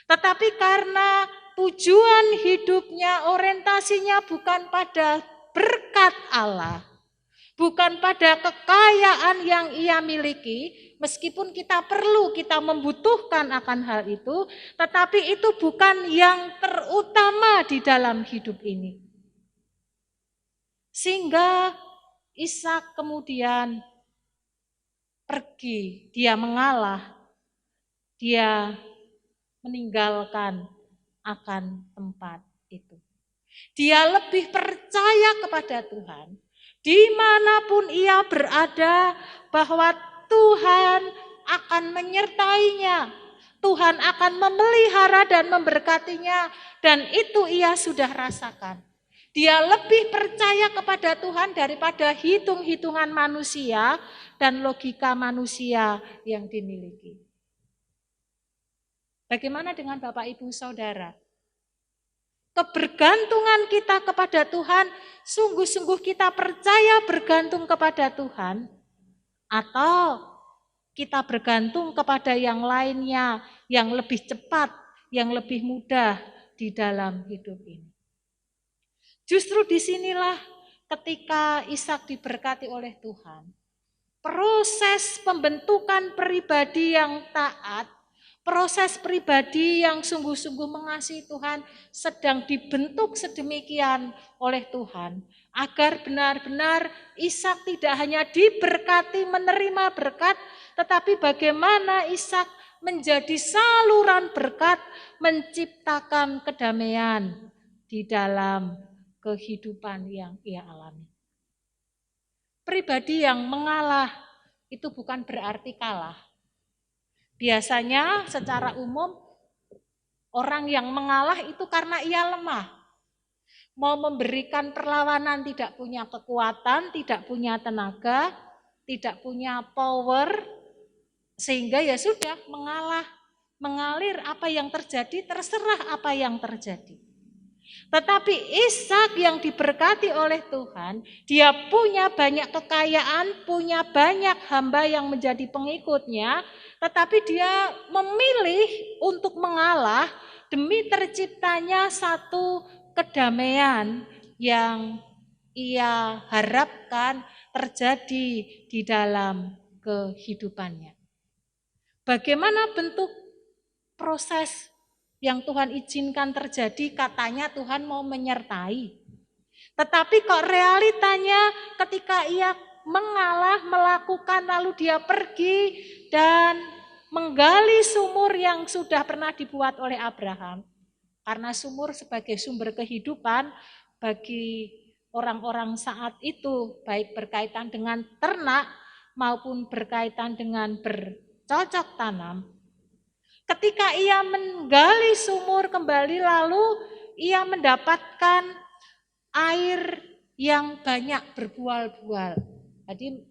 Tetapi karena tujuan hidupnya, orientasinya bukan pada berkat Allah, bukan pada kekayaan yang ia miliki, meskipun kita membutuhkan akan hal itu, tetapi itu bukan yang terutama di dalam hidup ini. Sehingga Ishak kemudian pergi, dia mengalah, dia meninggalkan akan tempat itu. Dia lebih percaya kepada Tuhan, dimanapun ia berada, bahwa Tuhan akan menyertainya, Tuhan akan memelihara dan memberkatinya, dan itu ia sudah rasakan. Dia lebih percaya kepada Tuhan daripada hitung-hitungan manusia dan logika manusia yang dimiliki. Bagaimana dengan Bapak Ibu Saudara? Kebergantungan kita kepada Tuhan, sungguh-sungguh kita percaya bergantung kepada Tuhan, atau kita bergantung kepada yang lainnya, yang lebih cepat, yang lebih mudah di dalam hidup ini. Justru disinilah ketika Ishak diberkati oleh Tuhan, proses pembentukan pribadi yang taat, proses pribadi yang sungguh-sungguh mengasihi Tuhan sedang dibentuk sedemikian oleh Tuhan, agar benar-benar Ishak tidak hanya diberkati menerima berkat, tetapi bagaimana Ishak menjadi saluran berkat, menciptakan kedamaian di dalam kehidupan yang ia alami. Pribadi yang mengalah itu bukan berarti kalah. Biasanya secara umum orang yang mengalah itu karena ia lemah. Mau memberikan perlawanan tidak punya kekuatan, tidak punya tenaga, tidak punya power, sehingga ya sudah mengalah, mengalir apa yang terjadi, terserah apa yang terjadi. Tetapi Ishak yang diberkati oleh Tuhan, dia punya banyak kekayaan, punya banyak hamba yang menjadi pengikutnya, tetapi dia memilih untuk mengalah demi terciptanya satu kedamaian yang ia harapkan terjadi di dalam kehidupannya. Bagaimana bentuk proses yang Tuhan izinkan terjadi? Katanya Tuhan mau menyertai. Tetapi kok realitanya ketika ia mengalah, melakukan, lalu dia pergi dan menggali sumur yang sudah pernah dibuat oleh Abraham. Karena sumur sebagai sumber kehidupan bagi orang-orang saat itu, baik berkaitan dengan ternak maupun berkaitan dengan bercocok tanam. Ketika ia menggali sumur kembali, lalu ia mendapatkan air yang banyak berbual-bual. Jadi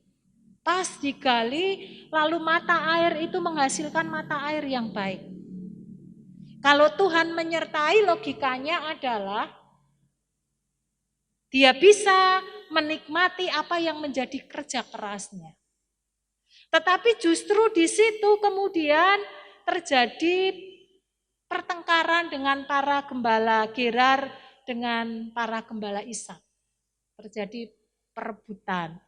pas digali, lalu mata air itu menghasilkan mata air yang baik. Kalau Tuhan menyertai, logikanya adalah dia bisa menikmati apa yang menjadi kerja kerasnya. Tetapi justru di situ kemudian terjadi pertengkaran dengan para gembala Gerar dengan para gembala Ishak. Terjadi perebutan.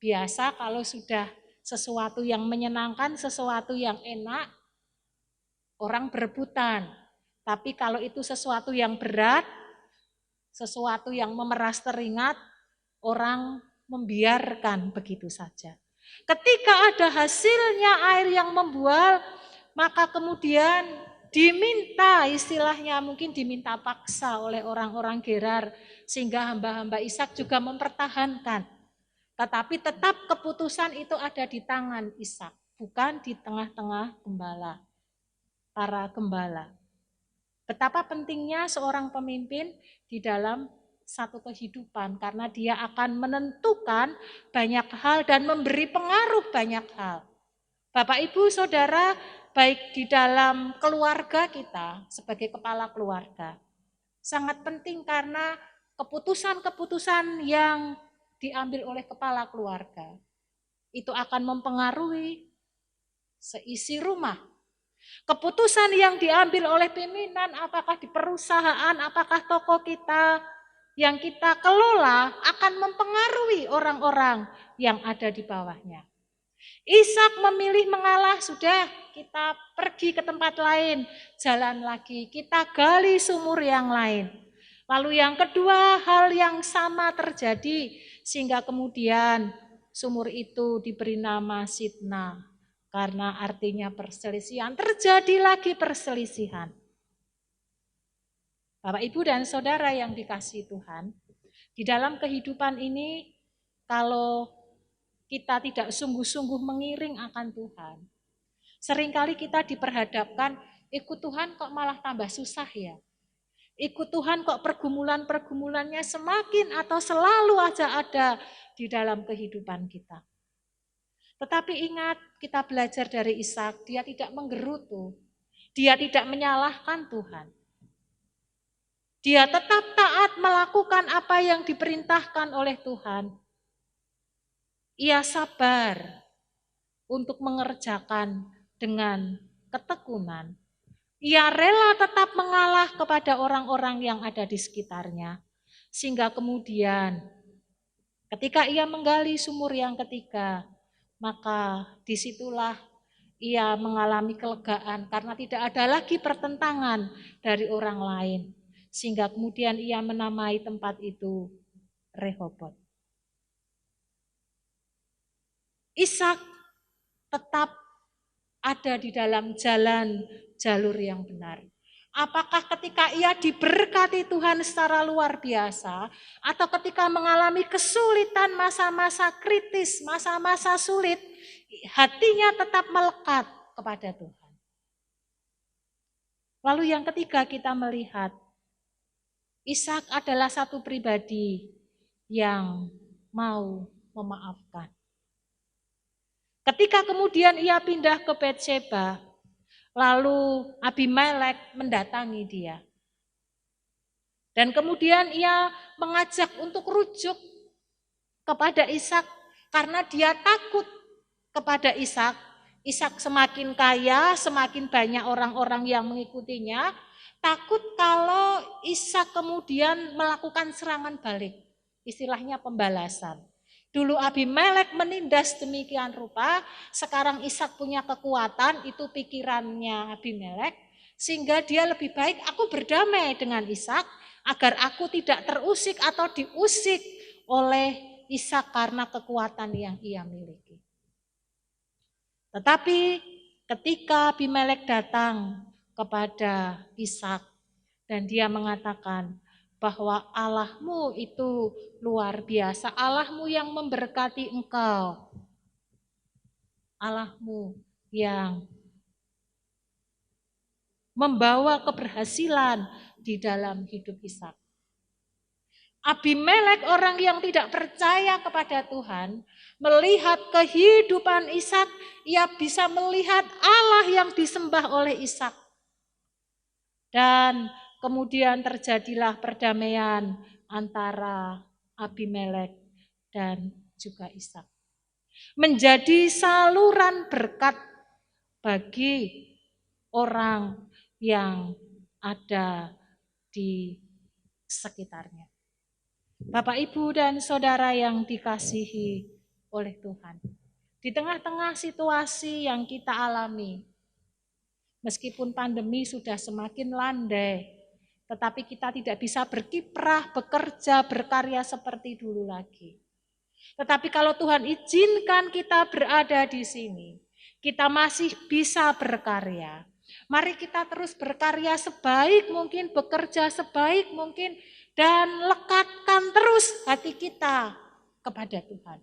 Biasa kalau sudah sesuatu yang menyenangkan, sesuatu yang enak, orang berebutan. Tapi kalau itu sesuatu yang berat, sesuatu yang memeras teringat, orang membiarkan begitu saja. Ketika ada hasilnya air yang membual, maka kemudian diminta, istilahnya mungkin diminta paksa oleh orang-orang Gerar, sehingga hamba-hamba Ishak juga mempertahankan. Tetapi tetap keputusan itu ada di tangan Ishak, bukan di tengah-tengah para gembala. Betapa pentingnya seorang pemimpin di dalam satu kehidupan, karena dia akan menentukan banyak hal dan memberi pengaruh banyak hal. Bapak, Ibu, Saudara, baik di dalam keluarga kita sebagai kepala keluarga, sangat penting karena keputusan-keputusan yang diambil oleh kepala keluarga itu akan mempengaruhi seisi rumah. Keputusan yang diambil oleh pimpinan, apakah di perusahaan, apakah toko kita yang kita kelola, akan mempengaruhi orang-orang yang ada di bawahnya. Ishak memilih mengalah, sudah kita pergi ke tempat lain, jalan lagi, kita gali sumur yang lain. Lalu yang kedua, hal yang sama terjadi, sehingga kemudian sumur itu diberi nama Sitna. Karena artinya perselisihan, terjadi lagi perselisihan. Bapak, Ibu, dan Saudara yang dikasihi Tuhan, di dalam kehidupan ini, kalau kita tidak sungguh-sungguh mengiring akan Tuhan, seringkali kita diperhadapkan, ikut Tuhan kok malah tambah susah ya. Ikut Tuhan kok pergumulan-pergumulannya semakin atau selalu aja ada di dalam kehidupan kita. Tetapi ingat, kita belajar dari Ishak, dia tidak menggerutu, dia tidak menyalahkan Tuhan. Dia tetap taat melakukan apa yang diperintahkan oleh Tuhan. Ia sabar untuk mengerjakan dengan ketekunan. Ia rela tetap mengalah kepada orang-orang yang ada di sekitarnya. Sehingga kemudian ketika ia menggali sumur yang ketiga, maka disitulah ia mengalami kelegaan karena tidak ada lagi pertentangan dari orang lain. Sehingga kemudian ia menamai tempat itu Rehobot. Ishak tetap ada di dalam jalur yang benar. Apakah ketika ia diberkati Tuhan secara luar biasa, atau ketika mengalami kesulitan, masa-masa kritis, masa-masa sulit, hatinya tetap melekat kepada Tuhan. Lalu yang ketiga, kita melihat Ishak adalah satu pribadi yang mau memaafkan. Ketika kemudian ia pindah ke Betseba, lalu Abimelek mendatangi dia. Dan kemudian ia mengajak untuk rujuk kepada Ishak karena dia takut kepada Ishak. Ishak semakin kaya, semakin banyak orang-orang yang mengikutinya. Takut kalau Ishak kemudian melakukan serangan balik. Istilahnya pembalasan. Dulu Abimelek menindas demikian rupa, sekarang Ishak punya kekuatan, itu pikirannya Abimelek, sehingga dia lebih baik aku berdamai dengan Ishak, agar aku tidak terusik atau diusik oleh Ishak karena kekuatan yang ia miliki. Tetapi ketika Abimelek datang kepada Ishak dan dia mengatakan, bahwa Allahmu itu luar biasa, Allahmu yang memberkati engkau, Allahmu yang membawa keberhasilan di dalam hidup Ishak. Abimelek, orang yang tidak percaya kepada Tuhan, melihat kehidupan Ishak, ia bisa melihat Allah yang disembah oleh Ishak. Dan kemudian terjadilah perdamaian antara Abimelek dan juga Ishak. Menjadi saluran berkat bagi orang yang ada di sekitarnya. Bapak, Ibu, dan Saudara yang dikasihi oleh Tuhan, di tengah-tengah situasi yang kita alami, meskipun pandemi sudah semakin landai, tetapi kita tidak bisa berkiprah, bekerja, berkarya seperti dulu lagi. Tetapi kalau Tuhan izinkan kita berada di sini, kita masih bisa berkarya. Mari kita terus berkarya sebaik mungkin, bekerja sebaik mungkin, dan lekatkan terus hati kita kepada Tuhan.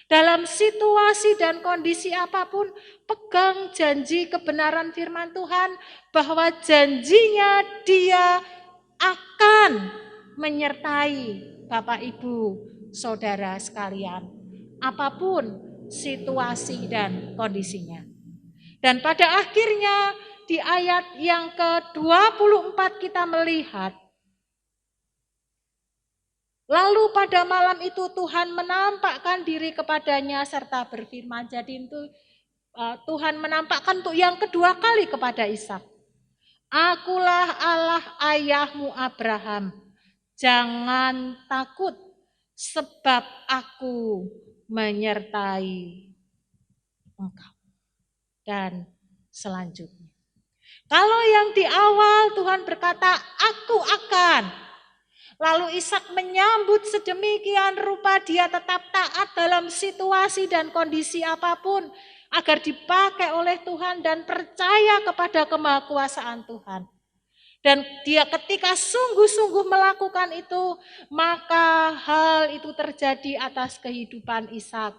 Dalam situasi dan kondisi apapun, pegang janji kebenaran firman Tuhan bahwa janjinya Dia akan menyertai Bapak, Ibu, Saudara sekalian, apapun situasi dan kondisinya. Dan pada akhirnya di ayat yang ke-24 kita melihat, lalu pada malam itu Tuhan menampakkan diri kepadanya serta berfirman. Jadi itu Tuhan menampakkan untuk yang kedua kali kepada Ishak. Akulah Allah ayahmu Abraham. Jangan takut sebab aku menyertai engkau. Dan selanjutnya, kalau yang di awal Tuhan berkata, aku akan. Lalu Ishak menyambut sedemikian rupa, dia tetap taat dalam situasi dan kondisi apapun, agar dipakai oleh Tuhan dan percaya kepada kemahakuasaan Tuhan. Dan dia ketika sungguh-sungguh melakukan itu, maka hal itu terjadi atas kehidupan Ishak.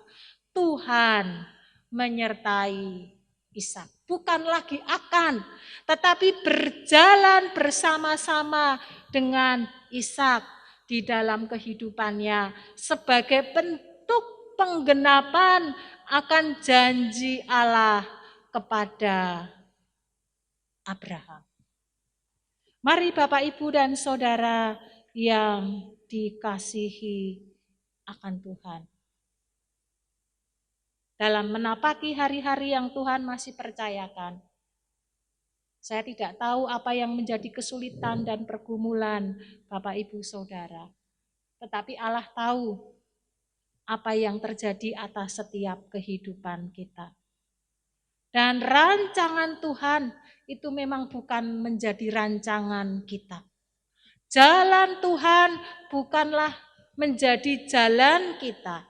Tuhan menyertai Ishak. Bukan lagi akan, tetapi berjalan bersama-sama dengan Ishak di dalam kehidupannya sebagai bentuk penggenapan akan janji Allah kepada Abraham. Mari Bapak, Ibu, dan Saudara yang dikasihi akan Tuhan. Dalam menapaki hari-hari yang Tuhan masih percayakan, saya tidak tahu apa yang menjadi kesulitan dan pergumulan Bapak, Ibu, Saudara. Tetapi Allah tahu apa yang terjadi atas setiap kehidupan kita. Dan rancangan Tuhan itu memang bukan menjadi rancangan kita. Jalan Tuhan bukanlah menjadi jalan kita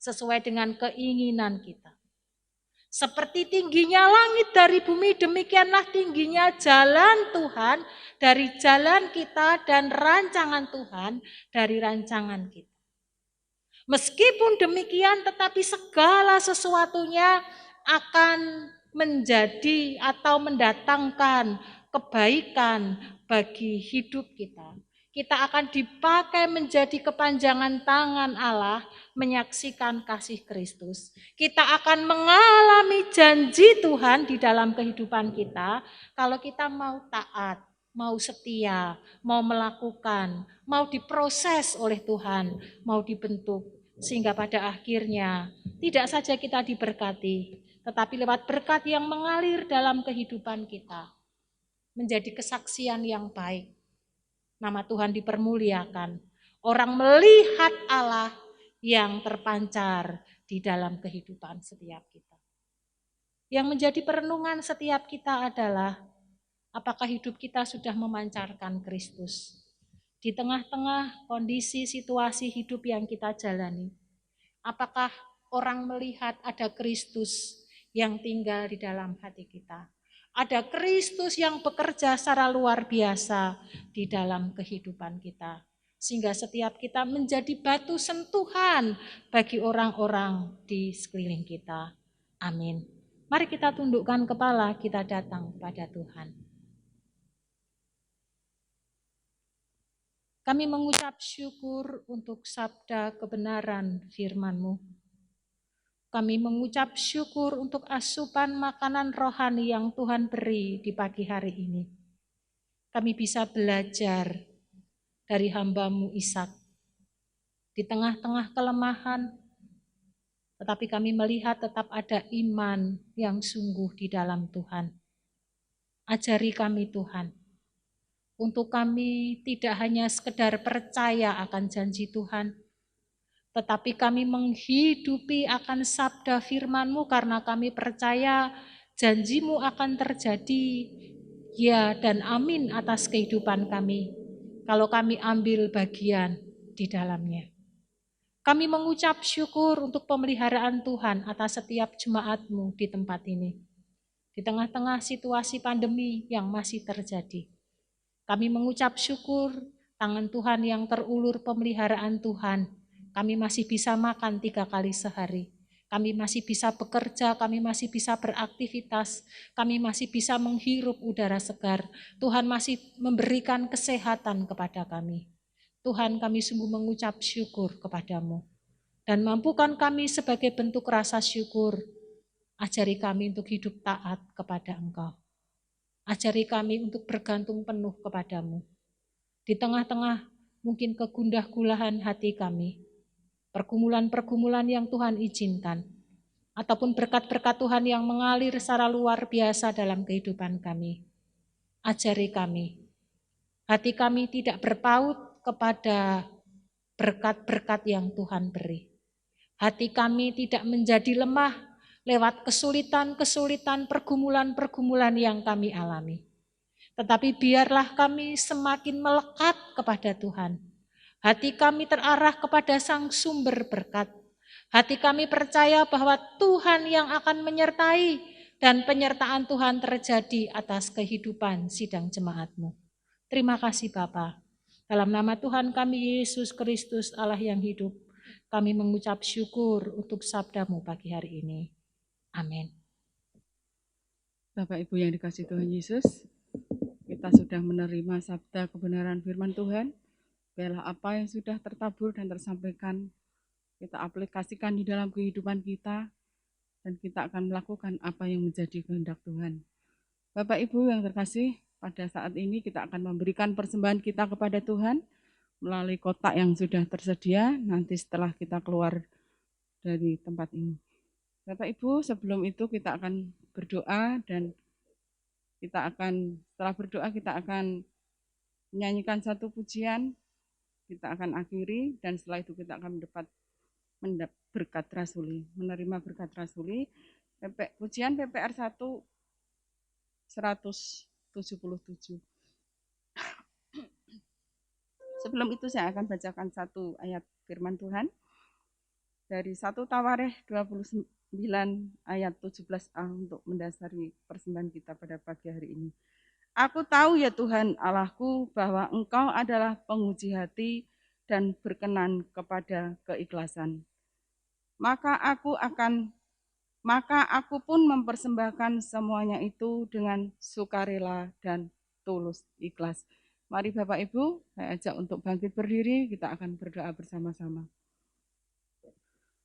sesuai dengan keinginan kita. Seperti tingginya langit dari bumi, demikianlah tingginya jalan Tuhan dari jalan kita dan rancangan Tuhan dari rancangan kita. Meskipun demikian, tetapi segala sesuatunya akan menjadi atau mendatangkan kebaikan bagi hidup kita. Kita akan dipakai menjadi kepanjangan tangan Allah menyaksikan kasih Kristus. Kita akan mengalami janji Tuhan di dalam kehidupan kita kalau kita mau taat, mau setia, mau melakukan, mau diproses oleh Tuhan, mau dibentuk. Sehingga pada akhirnya tidak saja kita diberkati, tetapi lewat berkat yang mengalir dalam kehidupan kita, menjadi kesaksian yang baik. Nama Tuhan dipermuliakan. Orang melihat Allah yang terpancar di dalam kehidupan setiap kita. Yang menjadi perenungan setiap kita adalah, apakah hidup kita sudah memancarkan Kristus? Di tengah-tengah kondisi situasi hidup yang kita jalani, apakah orang melihat ada Kristus yang tinggal di dalam hati kita? Ada Kristus yang bekerja secara luar biasa di dalam kehidupan kita. Sehingga setiap kita menjadi batu sentuhan bagi orang-orang di sekeliling kita. Amin. Mari kita tundukkan kepala, kita datang kepada Tuhan. Kami mengucap syukur untuk sabda kebenaran firman-Mu. Kami mengucap syukur untuk asupan makanan rohani yang Tuhan beri di pagi hari ini. Kami bisa belajar dari hamba-Mu Ishak. Di tengah-tengah kelemahan, tetapi kami melihat tetap ada iman yang sungguh di dalam Tuhan. Ajari kami Tuhan, untuk kami tidak hanya sekedar percaya akan janji Tuhan, tetapi kami menghidupi akan sabda firman-Mu karena kami percaya janji-Mu akan terjadi, ya dan amin atas kehidupan kami, kalau kami ambil bagian di dalamnya. Kami mengucap syukur untuk pemeliharaan Tuhan atas setiap jemaat-Mu di tempat ini. Di tengah-tengah situasi pandemi yang masih terjadi, kami mengucap syukur tangan Tuhan yang terulur, pemeliharaan Tuhan. Kami masih bisa makan 3 kali sehari. Kami masih bisa bekerja, kami masih bisa beraktivitas, kami masih bisa menghirup udara segar. Tuhan masih memberikan kesehatan kepada kami. Tuhan, kami sungguh mengucap syukur kepadamu. Dan mampukan kami sebagai bentuk rasa syukur, ajari kami untuk hidup taat kepada Engkau. Ajari kami untuk bergantung penuh kepadamu. Di tengah-tengah mungkin kegundah gulahan hati kami, pergumulan-pergumulan yang Tuhan izinkan, ataupun berkat-berkat Tuhan yang mengalir secara luar biasa dalam kehidupan kami. Ajari kami, hati kami tidak berpaut kepada berkat-berkat yang Tuhan beri. Hati kami tidak menjadi lemah lewat kesulitan-kesulitan, pergumulan-pergumulan yang kami alami. Tetapi biarlah kami semakin melekat kepada Tuhan. Hati kami terarah kepada Sang Sumber berkat. Hati kami percaya bahwa Tuhan yang akan menyertai dan penyertaan Tuhan terjadi atas kehidupan sidang jemaat-Mu. Terima kasih Bapa. Dalam nama Tuhan kami Yesus Kristus Allah yang hidup, kami mengucap syukur untuk sabda-Mu pagi hari ini. Amin. Bapak Ibu yang dikasihi Tuhan Yesus, kita sudah menerima sabda kebenaran firman Tuhan. Biarlah apa yang sudah tertabur dan tersampaikan, kita aplikasikan di dalam kehidupan kita, dan kita akan melakukan apa yang menjadi kehendak Tuhan. Bapak Ibu yang terkasih, pada saat ini kita akan memberikan persembahan kita kepada Tuhan melalui kotak yang sudah tersedia nanti setelah kita keluar dari tempat ini. Bapak Ibu, sebelum itu kita akan berdoa, dan setelah berdoa kita akan menyanyikan satu pujian, kita akan akhiri, dan setelah itu kita akan mendapat berkat rasuli, menerima berkat rasuli. Pujian PPR 177. Sebelum itu saya akan bacakan satu ayat firman Tuhan dari 1 Tawarikh 29 ayat 17a untuk mendasari persembahan kita pada pagi hari ini. Aku tahu ya Tuhan Allahku bahwa Engkau adalah penguji hati dan berkenan kepada keikhlasan. Maka aku pun mempersembahkan semuanya itu dengan sukarela dan tulus ikhlas. Mari Bapak Ibu, saya ajak untuk bangkit berdiri, kita akan berdoa bersama-sama.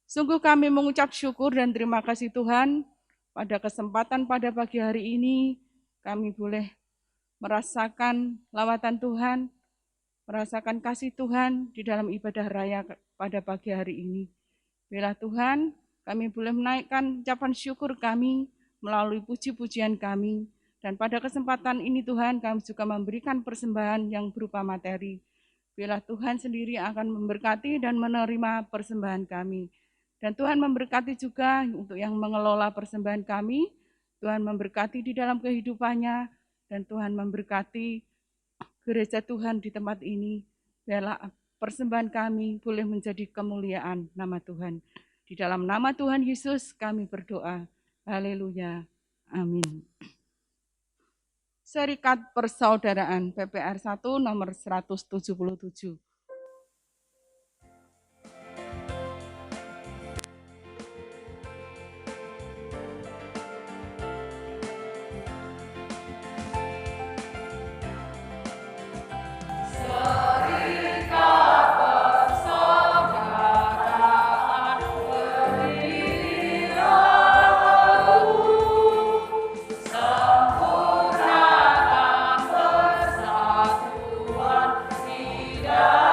Sungguh kami mengucap syukur dan terima kasih Tuhan, pada kesempatan pada pagi hari ini kami boleh merasakan lawatan Tuhan, merasakan kasih Tuhan di dalam ibadah raya pada pagi hari ini. Biarlah Tuhan, kami boleh menaikkan ucapan syukur kami melalui puji-pujian kami, dan pada kesempatan ini Tuhan kami juga memberikan persembahan yang berupa materi. Biarlah Tuhan sendiri akan memberkati dan menerima persembahan kami. Dan Tuhan memberkati juga untuk yang mengelola persembahan kami, Tuhan memberkati di dalam kehidupannya, dan Tuhan memberkati gereja Tuhan di tempat ini. Biarlah persembahan kami boleh menjadi kemuliaan nama Tuhan. Di dalam nama Tuhan Yesus kami berdoa. Haleluya. Amin. Serikat Persaudaraan PPR 1 nomor 177. Sempurnakan persatuan di dalam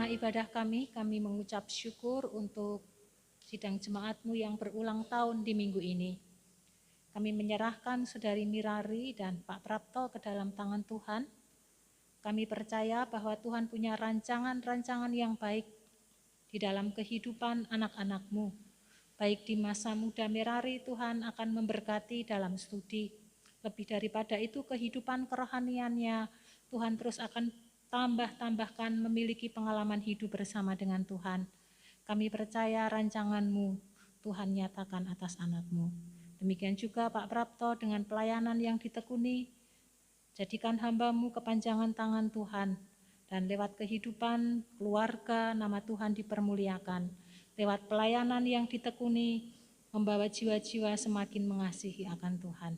rencana ibadah kami mengucap syukur untuk sidang jemaat-Mu yang berulang tahun di minggu ini. Kami menyerahkan Saudari Mirari dan Pak Prapto ke dalam tangan Tuhan. Kami percaya bahwa Tuhan punya rancangan-rancangan yang baik di dalam kehidupan anak-anak-Mu. Baik di masa muda Mirari, Tuhan akan memberkati dalam studi. Lebih daripada itu, kehidupan kerohaniannya, Tuhan terus akan tambahkan memiliki pengalaman hidup bersama dengan Tuhan. Kami percaya rancangan-Mu Tuhan nyatakan atas anak-Mu. Demikian juga Pak Prapto dengan pelayanan yang ditekuni, jadikan hamba-Mu kepanjangan tangan Tuhan, dan lewat kehidupan keluarga nama Tuhan dipermuliakan. Lewat pelayanan yang ditekuni, membawa jiwa-jiwa semakin mengasihi akan Tuhan.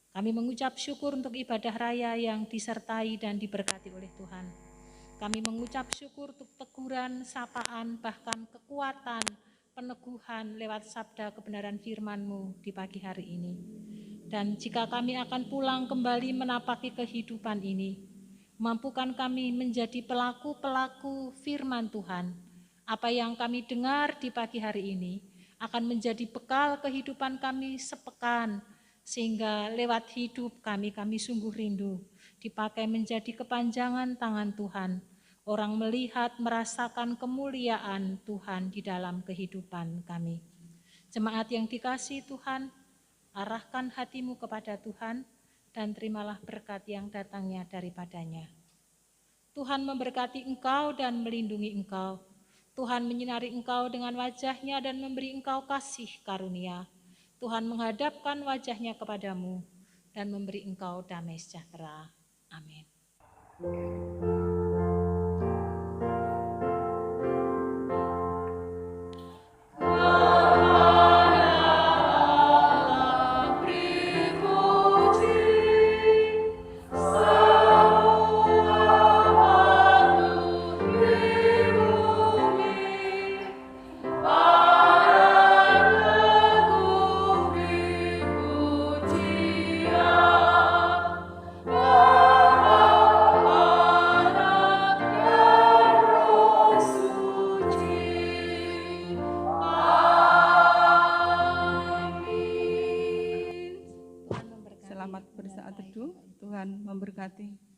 Kami mengucap syukur untuk ibadah raya yang disertai dan diberkati oleh Tuhan. Kami mengucap syukur untuk teguran, sapaan, bahkan kekuatan, peneguhan lewat sabda kebenaran firman-Mu di pagi hari ini. Dan jika kami akan pulang kembali menapaki kehidupan ini, mampukan kami menjadi pelaku-pelaku firman Tuhan. Apa yang kami dengar di pagi hari ini akan menjadi bekal kehidupan kami sepekan, sehingga lewat hidup kami sungguh rindu dipakai menjadi kepanjangan tangan Tuhan. Orang melihat, merasakan kemuliaan Tuhan di dalam kehidupan kami. Jemaat yang dikasihi Tuhan, arahkan hatimu kepada Tuhan dan terimalah berkat yang datangnya daripadanya. Tuhan memberkati engkau dan melindungi engkau. Tuhan menyinari engkau dengan wajah-Nya dan memberi engkau kasih karunia. Tuhan menghadapkan wajah-Nya kepadamu dan memberi engkau damai sejahtera. Amin. Selamat bersaat teduh, Tuhan memberkati.